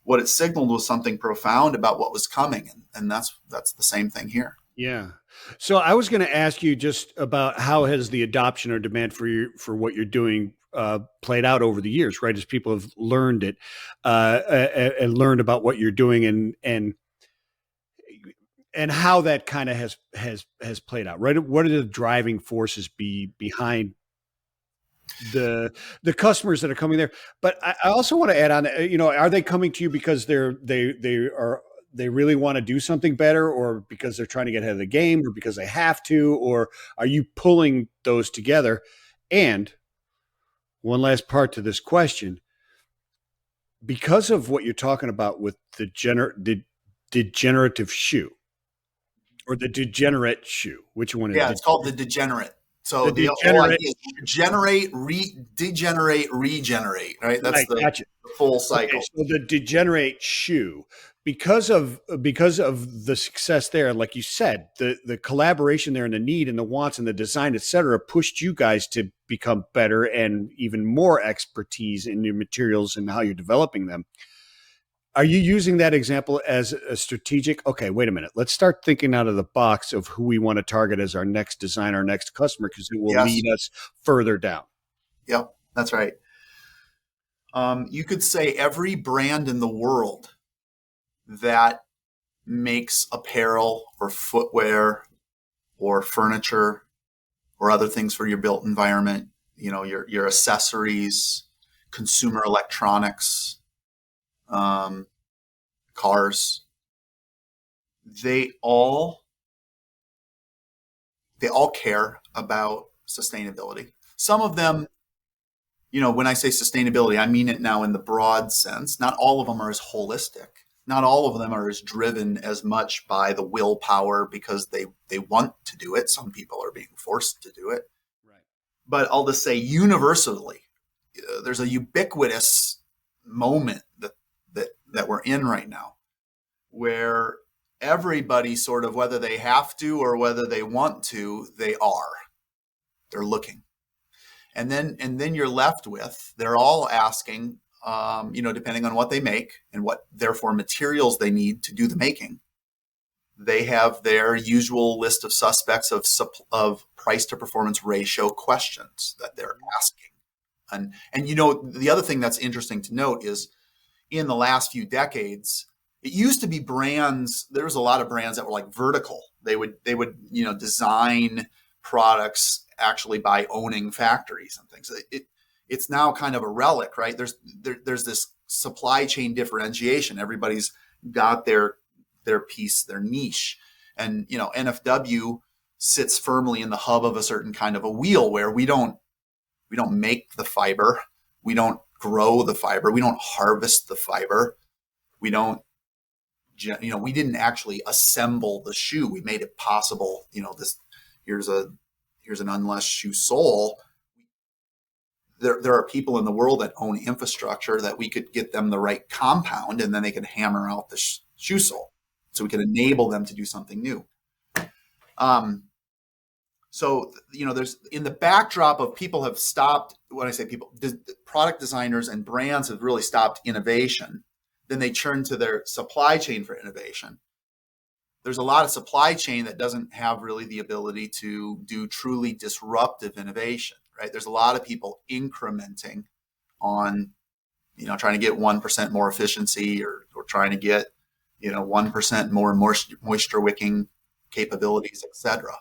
What it signaled was something profound about what was coming, and that's the same thing here. yeah. So I was going to ask you just about how has the adoption or demand for what you're doing played out over the years, right? As people have learned it and learned about what you're doing, and how that kind of has played out, right? What are the driving forces behind the customers that are coming there? But I also want to add on, are they coming to you because they really want to do something better, or because they're trying to get ahead of the game, or because they have to, or are you pulling those together? And one last part to this question, because of what you're talking about with the degenerative shoe, or the degenerate shoe, which one is Yeah, it? it's called the degenerate. So The the whole idea degenerate, is degenerate, regenerate, right? That's right? the Gotcha. full Okay, cycle. so the degenerate shoe, because of the success there, like you said, the collaboration there, and the need and the wants and the design, et cetera, pushed you guys to become better and even more expertise in your materials and how you're developing them. Are you using that example as a strategic? Okay, wait a minute. Let's start thinking out of the box of who we want to target as our next design, our next customer, because it will Yes. lead us further down. Yep. That's right. You could say every brand in the world that makes apparel or footwear or furniture or other things for your built environment, your accessories, consumer electronics, cars, they all care about sustainability. Some of them, when I say sustainability, I mean it now in the broad sense. Not all of them are as holistic. Not all of them are as driven as much by the willpower because they want to do it. Some people are being forced to do it. Right. But I'll just say universally, there's a ubiquitous moment that we're in right now where everybody sort of, whether they have to or whether they want to, they're looking. And then you're left with, they're all asking, depending on what they make and what therefore materials they need to do the making, they have their usual list of suspects of price to performance ratio questions that they're asking. And the other thing that's interesting to note is in the last few decades, it used to be brands. There was a lot of brands that were like vertical. They would design products actually by owning factories and things. It's now kind of a relic, right? There's this supply chain differentiation. Everybody's got their piece, their niche, and NFW sits firmly in the hub of a certain kind of a wheel where we don't make the fiber, we don't grow the fiber, we don't harvest the fiber, we don't we didn't actually assemble the shoe. We made it possible. This here's a here's an unless shoe sole. There are people in the world that own infrastructure that we could get them the right compound, and then they could hammer out the shoe sole, so we could enable them to do something new. So there's, in the backdrop of, people have stopped. When I say people, product designers and brands have really stopped innovation. Then they turn to their supply chain for innovation. There's a lot of supply chain that doesn't have really the ability to do truly disruptive innovation, right? There's a lot of people incrementing on, trying to get 1% more efficiency, or trying to get, 1% more moisture wicking capabilities, etc.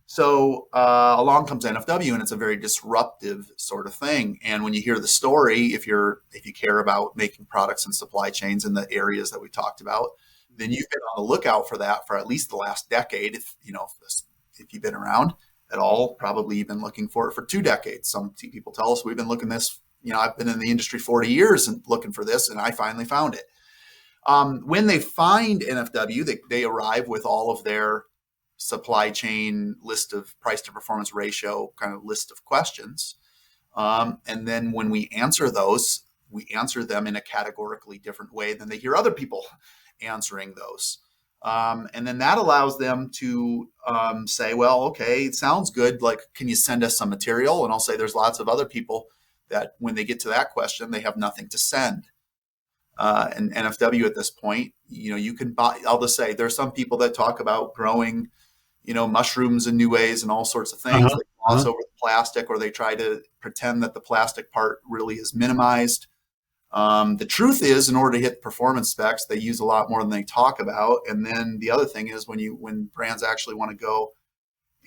So along comes NFW, and it's a very disruptive sort of thing. And when you hear the story, if you care about making products and supply chains in the areas that we talked about, then you've been on the lookout for that for at least the last decade. If you've been around at all, probably you've been looking for it for 2 decades. Some people tell us we've been looking this. I've been in the industry 40 years and looking for this, and I finally found it. When they find NFW, they arrive with all of their supply chain list of price to performance ratio kind of list of questions. And then when we answer those, we answer them in a categorically different way than they hear other people answering those. And then that allows them to say, well, okay, it sounds good. Like, can you send us some material? And I'll say there's lots of other people that when they get to that question, they have nothing to send. And NFW at this point, you can buy, I'll just say there's some people that talk about growing mushrooms in new ways and all sorts of things. They gloss over the plastic, or they try to pretend that the plastic part really is minimized. The truth is, in order to hit performance specs, they use a lot more than they talk about. And then the other thing is, when brands actually want to go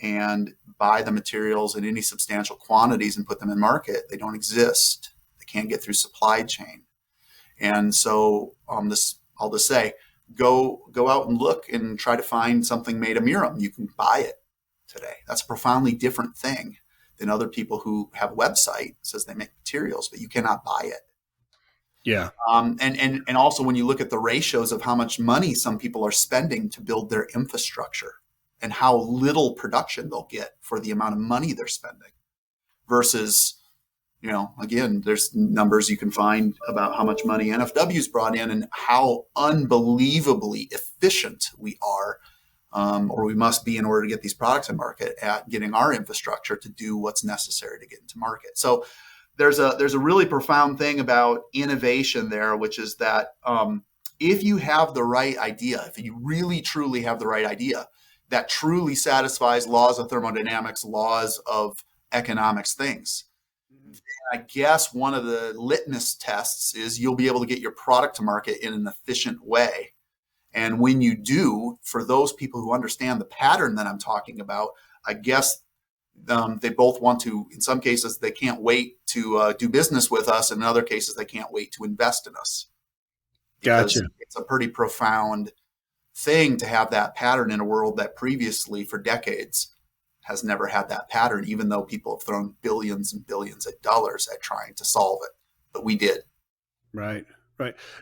and buy the materials in any substantial quantities and put them in market, they don't exist. They can't get through supply chain. And so I'll just say, go out and look and try to find something made of Mirum. You can buy it today. That's a profoundly different thing than other people who have a website that says they make materials, but you cannot buy it. Yeah. And also when you look at the ratios of how much money some people are spending to build their infrastructure and how little production they'll get for the amount of money they're spending versus, again, there's numbers you can find about how much money NFW's brought in and how unbelievably efficient we are, or we must be in order to get these products in market at getting our infrastructure to do what's necessary to get into market. So there's a really profound thing about innovation there, which is that if you have the right idea, if you really truly have the right idea that truly satisfies laws of thermodynamics, laws of economics things, I guess one of the litmus tests is you'll be able to get your product to market in an efficient way. And when you do, for those people who understand the pattern that I'm talking about, I guess they both want to, in some cases, they can't wait to do business with us. And in other cases, they can't wait to invest in us. Gotcha. It's a pretty profound thing to have that pattern in a world that previously, for decades, has never had that pattern, even though people have thrown billions and billions of dollars at trying to solve it. But we did. Right.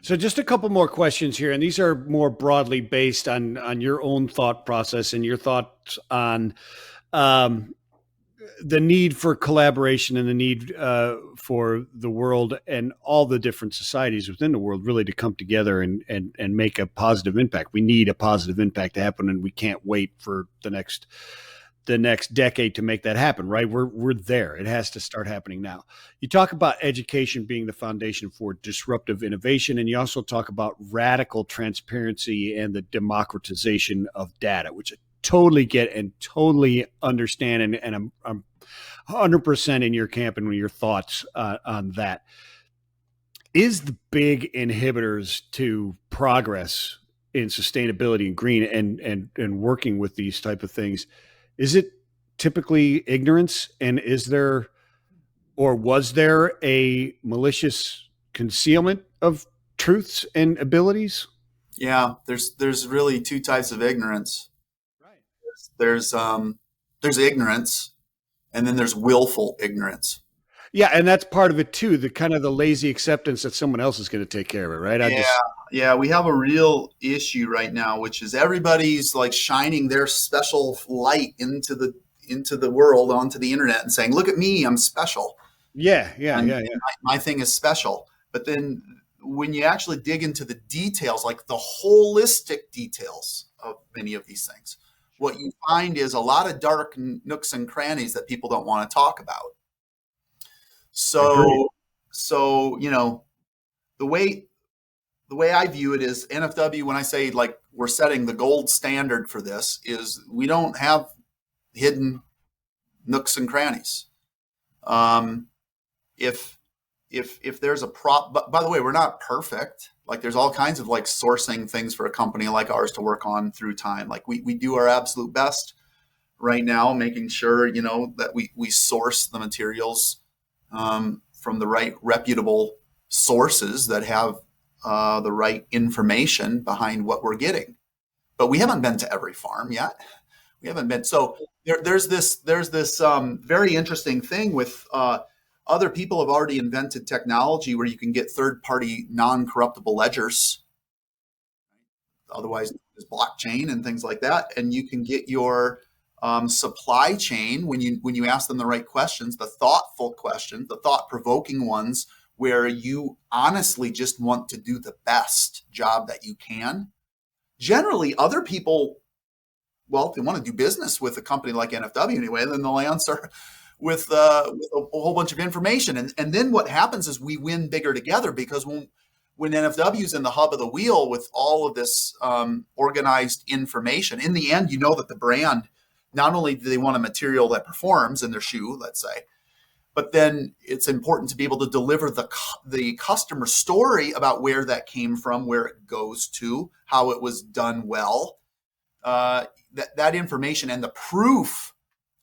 So just a couple more questions here, and these are more broadly based on your own thought process and your thoughts on the need for collaboration and the need for the world and all the different societies within the world really to come together and make a positive impact. We need a positive impact to happen, and we can't wait for the next decade to make that happen, right? We're there. It has to start happening now. You talk about education being the foundation for disruptive innovation, and you also talk about radical transparency and the democratization of data, which I totally get and totally understand, and I'm 100% in your camp and your thoughts on that. Is the big inhibitors to progress in sustainability and green and working with these type of things, is it typically ignorance? And is there, or was there, a malicious concealment of truths and abilities? Yeah, there's really 2 types of ignorance. Right. there's ignorance, and then there's willful ignorance. Yeah, and that's part of it too. The kind of the lazy acceptance that someone else is going to take care of it, right? I Yeah, just yeah, we have a real issue right now, which is everybody's like shining their special light into the world, onto the internet, and saying, "Look at me, I'm special." yeah, yeah, And yeah, yeah. my thing is special. But then when you actually dig into the details, like the holistic details of many of these things, what you find is a lot of dark nooks and crannies that people don't want to talk about. Agreed. So the way the way I view it is NFW, when I say like we're setting the gold standard for this, is we don't have hidden nooks and crannies. Um, if if there's a prop, but by the way, we're not perfect. Like there's all kinds of like sourcing things for a company like ours to work on through time. Like we do our absolute best right now, making sure that we source the materials from the right reputable sources that have the right information behind what we're getting. But we haven't been to every farm yet. We haven't been. So there's this very interesting thing with other people have already invented technology where you can get third party non corruptible ledgers, otherwise is blockchain and things like that, and you can get your supply chain when you ask them the right questions, the thoughtful questions, the thought provoking ones, where you honestly just want to do the best job that you can. Generally, other people, well, if they want to do business with a company like NFW anyway, then they'll answer with a whole bunch of information. And then what happens is we win bigger together, because when NFW is in the hub of the wheel with all of this organized information, in the end, that the brand, not only do they want a material that performs in their shoe, let's say, but then it's important to be able to deliver the customer story about where that came from, where it goes to, how it was done well. That information and the proof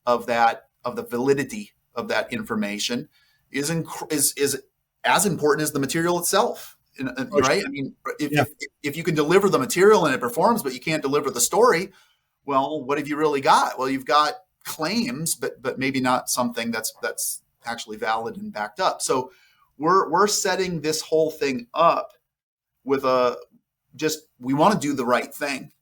of the validity of that information is as important as the material itself. Right? I mean, Yeah. if you can deliver the material and it performs, but you can't deliver the story, well, what have you really got? Well, you've got claims, but maybe not something that's actually valid and backed up. So we're setting this whole thing up with we want to do the right thing.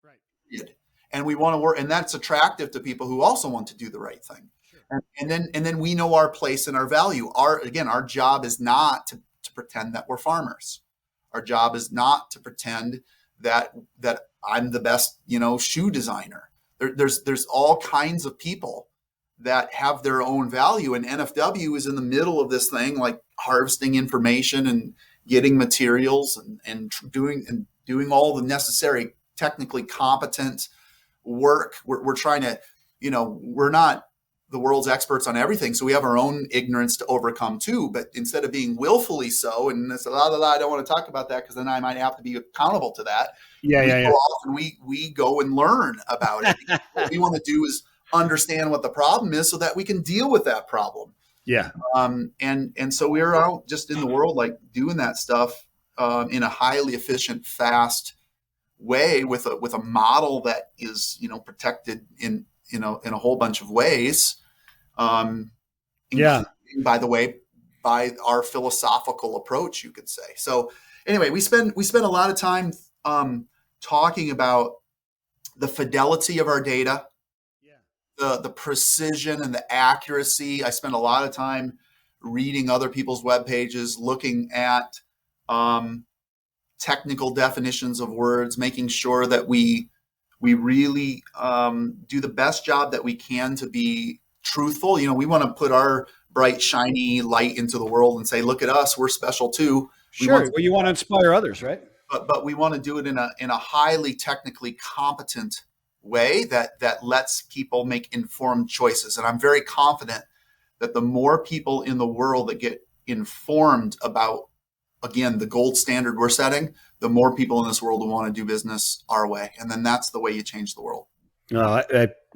Right. And we want to work, and that's attractive to people who also want to do the right thing. Sure. And then we know our place and our value. Our job is not to pretend that we're farmers. Our job is not to pretend that I'm the best, shoe designer. There's all kinds of people that have their own value, and NFW is in the middle of this thing, like harvesting information and getting materials and doing all the necessary technically competent work. We're trying to, we're not the world's experts on everything, so we have our own ignorance to overcome too. But instead of being willfully so, and it's I don't want to talk about that because then I might have to be accountable to that. Yeah, we yeah, go off and we go and learn about it. What we want to do is understand what the problem is so that we can deal with that problem. yeah. And so we're out just in the world, like doing that stuff in a highly efficient, fast way with a model that is protected in a whole bunch of ways, Yeah. including, by the way, by our philosophical approach, you could say. So anyway, we spend a lot of time talking about the fidelity of our data, the precision and the accuracy. I spend a lot of time reading other people's web pages, looking at technical definitions of words, making sure that we really do the best job that we can to be truthful. We want to put our bright, shiny light into the world and say, "Look at us, we're special too." Sure. Well, you want to inspire others, right? But we want to do it in a highly technically competent way that lets people make informed choices. And I'm very confident that the more people in the world that get informed about, again, the gold standard we're setting, the more people in this world will want to do business our way. And then that's the way you change the world.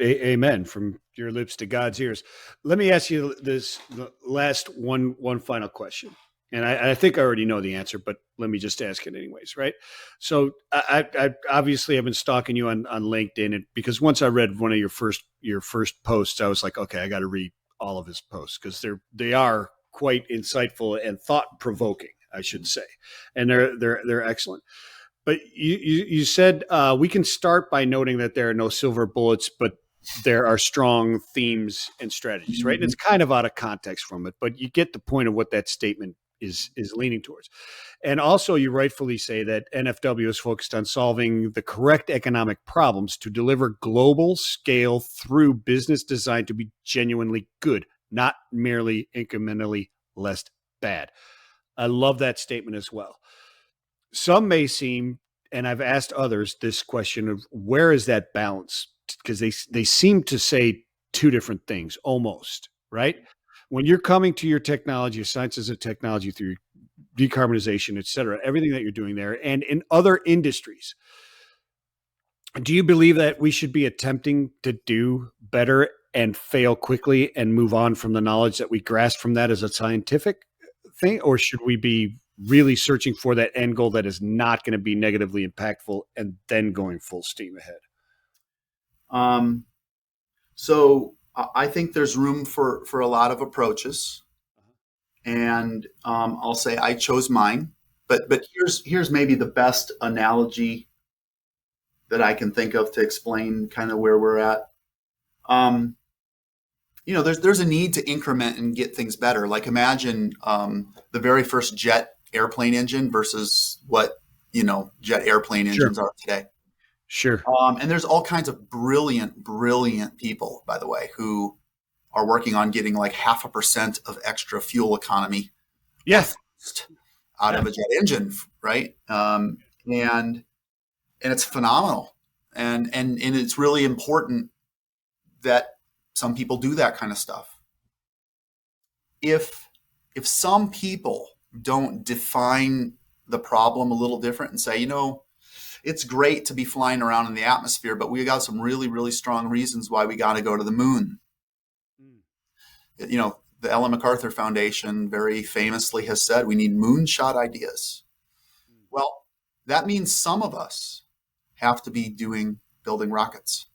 Amen. From your lips to God's ears. Let me ask you this last one final question. And I think I already know the answer, but let me just ask it anyways, right? So I obviously have been stalking you on LinkedIn, and because once I read one of your first posts, I was like, okay, I got to read all of his posts because they are quite insightful and thought provoking, I should say, and they're excellent. But you said we can start by noting that there are no silver bullets, but there are strong themes and strategies, right? And Mhm. it's kind of out of context from it, but you get the point of what that statement is leaning towards. And also, you rightfully say that NFW is focused on solving the correct economic problems to deliver global scale through business designed to be genuinely good, not merely incrementally less bad. I love that statement as well. Some may seem, and I've asked others this question of where is that balance? Because they seem to say two different things almost, right? When you're coming to your technology, your sciences of technology through decarbonization, et cetera, everything that you're doing there, and in other industries, do you believe that we should be attempting to do better and fail quickly and move on from the knowledge that we grasp from that as a scientific thing? Or should we be really searching for that end goal that is not going to be negatively impactful and then going full steam ahead? Um, so I think there's room for a lot of approaches, and I'll say I chose mine. But here's maybe the best analogy that I can think of to explain kind of where we're at. Um, there's a need to increment and get things better. Like imagine the very first jet airplane engine versus what jet airplane Sure. engines are today. Sure. And there's all kinds of brilliant people, by the way, who are working on getting like 0.5% of extra fuel economy or Yeah. out Yeah. of a jet engine, right? And it's phenomenal, and it's really important that some people do that kind of stuff. If some people don't define the problem a little different and say, it's great to be flying around in the atmosphere, but we got some really, really strong reasons why we got to go to the moon. The Ellen MacArthur Foundation very famously has said we need moonshot ideas. Well, that means some of us have to be building rockets.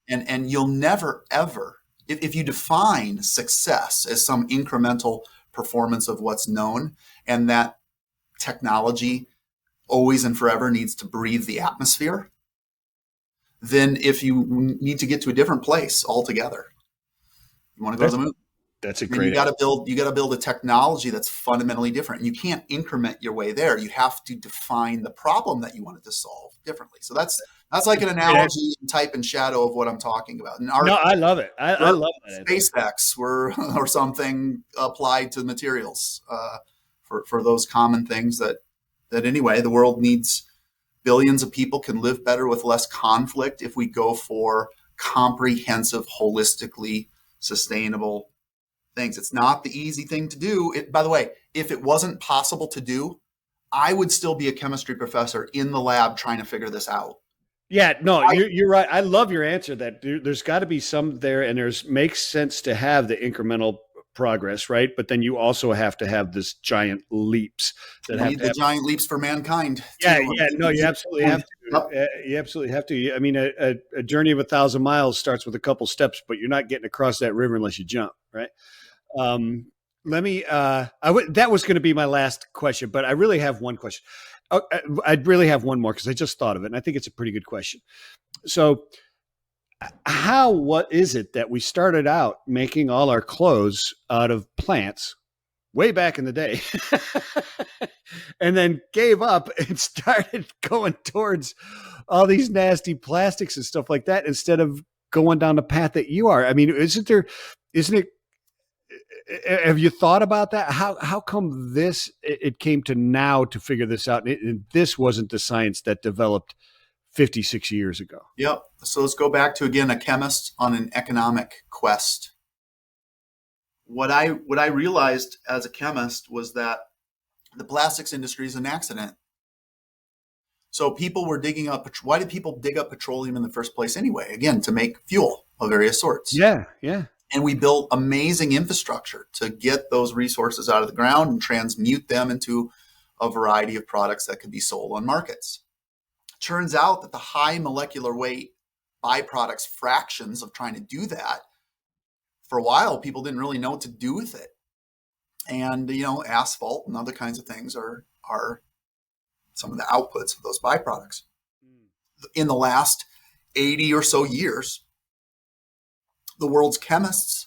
And you'll never, ever, if you define success as some incremental performance of what's known, and that technology always and forever needs to breathe the atmosphere, then if you need to get to a different place altogether, you want to go to the moon. That's a Then you great got to build a technology that's fundamentally different. And you can't increment your way there. You have to define the problem that you wanted to solve differently. So that's like an analogy and type and shadow of what I'm talking about. And No, I love it. I love that. SpaceX or something applied to materials for those common things that anyway, the world needs. Billions of people can live better with less conflict if we go for comprehensive, holistically sustainable things. It's not the easy thing to do. By the way, if it wasn't possible to do, I would still be a chemistry professor in the lab trying to figure this out. Yeah, no, you're right. I love your answer that there's got to be some there, and makes sense to have the incremental progress, right? But then you also have to have this giant leaps that We have need to the happen. giant leaps for mankind. Yeah, Too. yeah, no, you absolutely have to. Yep. You absolutely have to. I mean, a journey of 1,000 miles starts with a couple steps, but you're not getting across that river unless you jump, right? Um, Let me. That was going to be my last question, but I really have one question. I'd really have one more because I just thought of it, and I think it's a pretty good question. So, what is it that we started out making all our clothes out of plants way back in the day, and then gave up and started going towards all these nasty plastics and stuff like that instead of going down the path that you are? I mean, isn't it, have you thought about that? How come it came to now to figure this out? And this wasn't the science that developed 56 years ago. Yep. So let's go back to, again, a chemist on an economic quest. What I realized as a chemist was that the plastics industry is an accident. So people were digging up. Why did people dig up petroleum in the first place anyway? Again, to make fuel of various sorts. Yeah, yeah. And we built amazing infrastructure to get those resources out of the ground and transmute them into a variety of products that could be sold on markets. Turns out that the high molecular weight byproducts fractions of trying to do that, for a while, people didn't really know what to do with it. And, asphalt and other kinds of things are some of the outputs of those byproducts. In the last 80 or so years, the world's chemists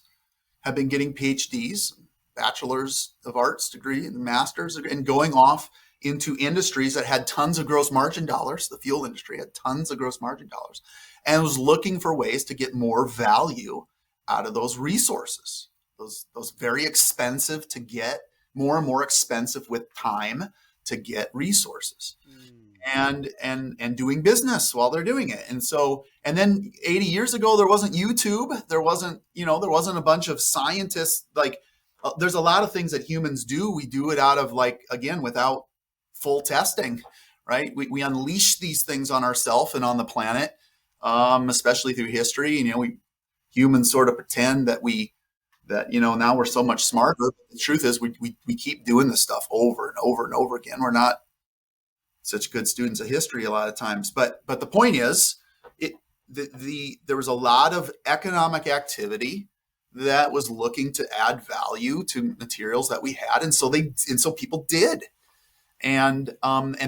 have been getting PhDs, bachelors of arts degree and masters, and going off into industries that had tons of gross margin dollars. The fuel industry had tons of gross margin dollars and was looking for ways to get more value out of those resources. Those very expensive to get, more and more expensive with time to get resources. And doing business while they're doing it. And then 80 years ago, there wasn't YouTube. There wasn't a bunch of scientists. There's a lot of things that humans do. We do it out of without full testing, right? We unleash these things on ourselves and on the planet, especially through history. Humans sort of pretend that now we're so much smarter. The truth is we keep doing this stuff over and over and over again. We're not such good students of history a lot of times. But the point is, there was a lot of economic activity that was looking to add value to materials that we had, and so people did. And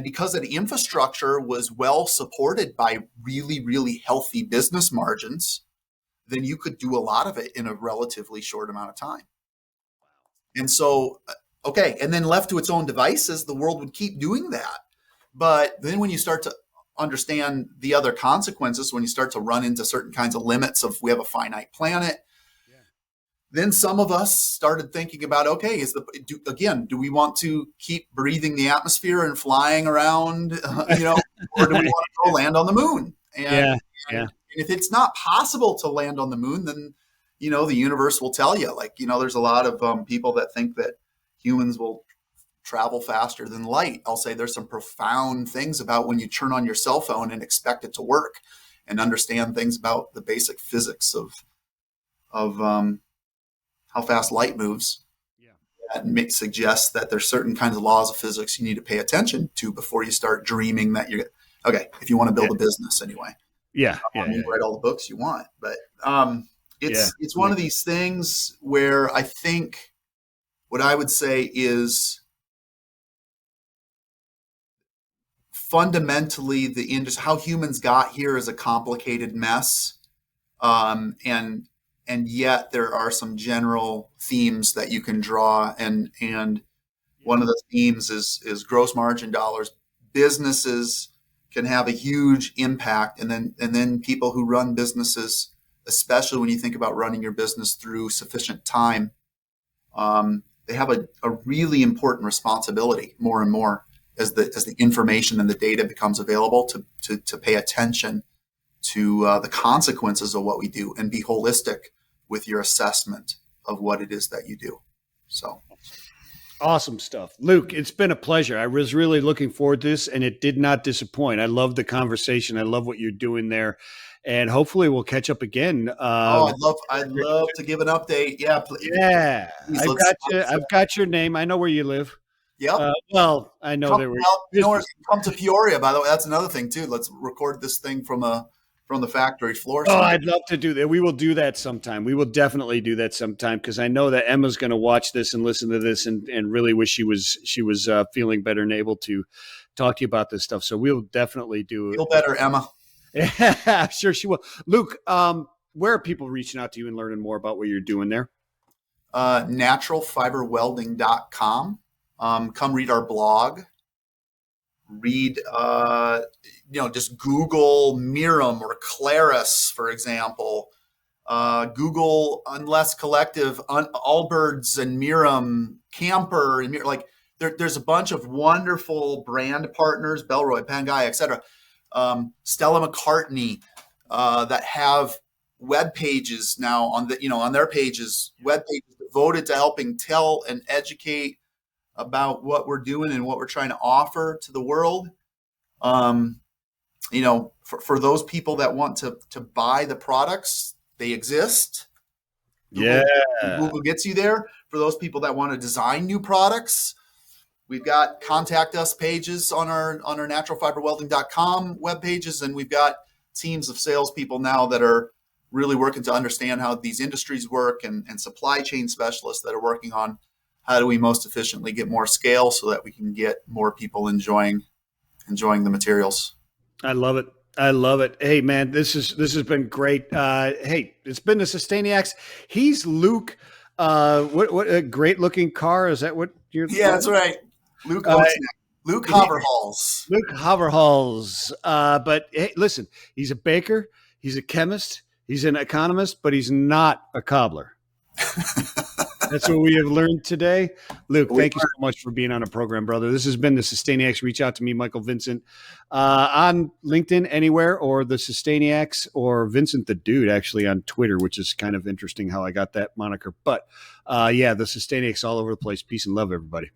because the infrastructure was well supported by really, really healthy business margins, then you could do a lot of it in a relatively short amount of time. And so, and then left to its own devices, the world would keep doing that. But then when you start to understand the other consequences, when you start to run into certain kinds of limits of we have a finite planet, then some of us started thinking about, do we want to keep breathing the atmosphere and flying around, or do we want to go land on the moon? And if it's not possible to land on the moon, then, the universe will tell you, there's a lot of people that think that humans will travel faster than light. I'll say there's some profound things about when you turn on your cell phone and expect it to work and understand things about the basic physics of how fast light moves. That suggests that there's certain kinds of laws of physics you need to pay attention to before you start dreaming that you're if you want to build a business anyway. You write all the books you want, but it's one of these things where I think what I would say is fundamentally the industry, how humans got here is a complicated mess. And yet there are some general themes that you can draw. And one of the themes is gross margin dollars. Businesses can have a huge impact. And then people who run businesses, especially when you think about running your business through sufficient time, they have a really important responsibility more and more as the information and the data becomes available to pay attention to the consequences of what we do and be holistic with your assessment of what it is that you do. So awesome stuff. Luke, it's been a pleasure. I was really looking forward to this, and it did not disappoint. I love the conversation. I love what you're doing there. And hopefully we'll catch up again. I'd love to give an update. Yeah. Please, I've got your name. I know where you live. Yep. Well, I know there were. Come to Peoria, by the way. That's another thing too. Let's record this thing from the factory floor. Oh, I'd love to do that. We will do that sometime. We will definitely do that sometime because I know that Emma's going to watch this and listen to this and really wish she was feeling better and able to talk to you about this stuff. So we'll definitely do it. Feel better, Emma. Yeah, sure she will. Luke, where are people reaching out to you and learning more about what you're doing there? Naturalfiberwelding.com. Come read our blog. Read, just Google Mirum or Claris, for example. Google Unless Collective, Allbirds and Mirum, Camper, and there's a bunch of wonderful brand partners, Bellroy, Pangaea, etc. Stella McCartney, that have web pages now on their pages, web pages devoted to helping tell and educate about what we're doing and what we're trying to offer to the world. For those people that want to buy the products, they exist. Yeah. Google gets you there. For those people that want to design new products, we've got contact us pages on our naturalfiberwelding.com web pages, and we've got teams of salespeople now that are really working to understand how these industries work, and supply chain specialists that are working on how do we most efficiently get more scale so that we can get more people enjoying the materials. I love it. I love it. Hey man, this has been great. Hey, it's been the Sustainiacs. He's Luke. What a great looking car. Is that what you're? Yeah, that's right. Luke Haverhals. Luke Haverhals. But hey, listen, he's a baker. He's a chemist. He's an economist, but he's not a cobbler. That's what we have learned today. Luke, thank you so much for being on the program, brother. This has been the Sustainiacs. Reach out to me, Michael Vincent, on LinkedIn, anywhere, or the Sustainiacs, or Vincent the Dude, actually, on Twitter, which is kind of interesting how I got that moniker. But yeah, the Sustainiacs all over the place. Peace and love, everybody.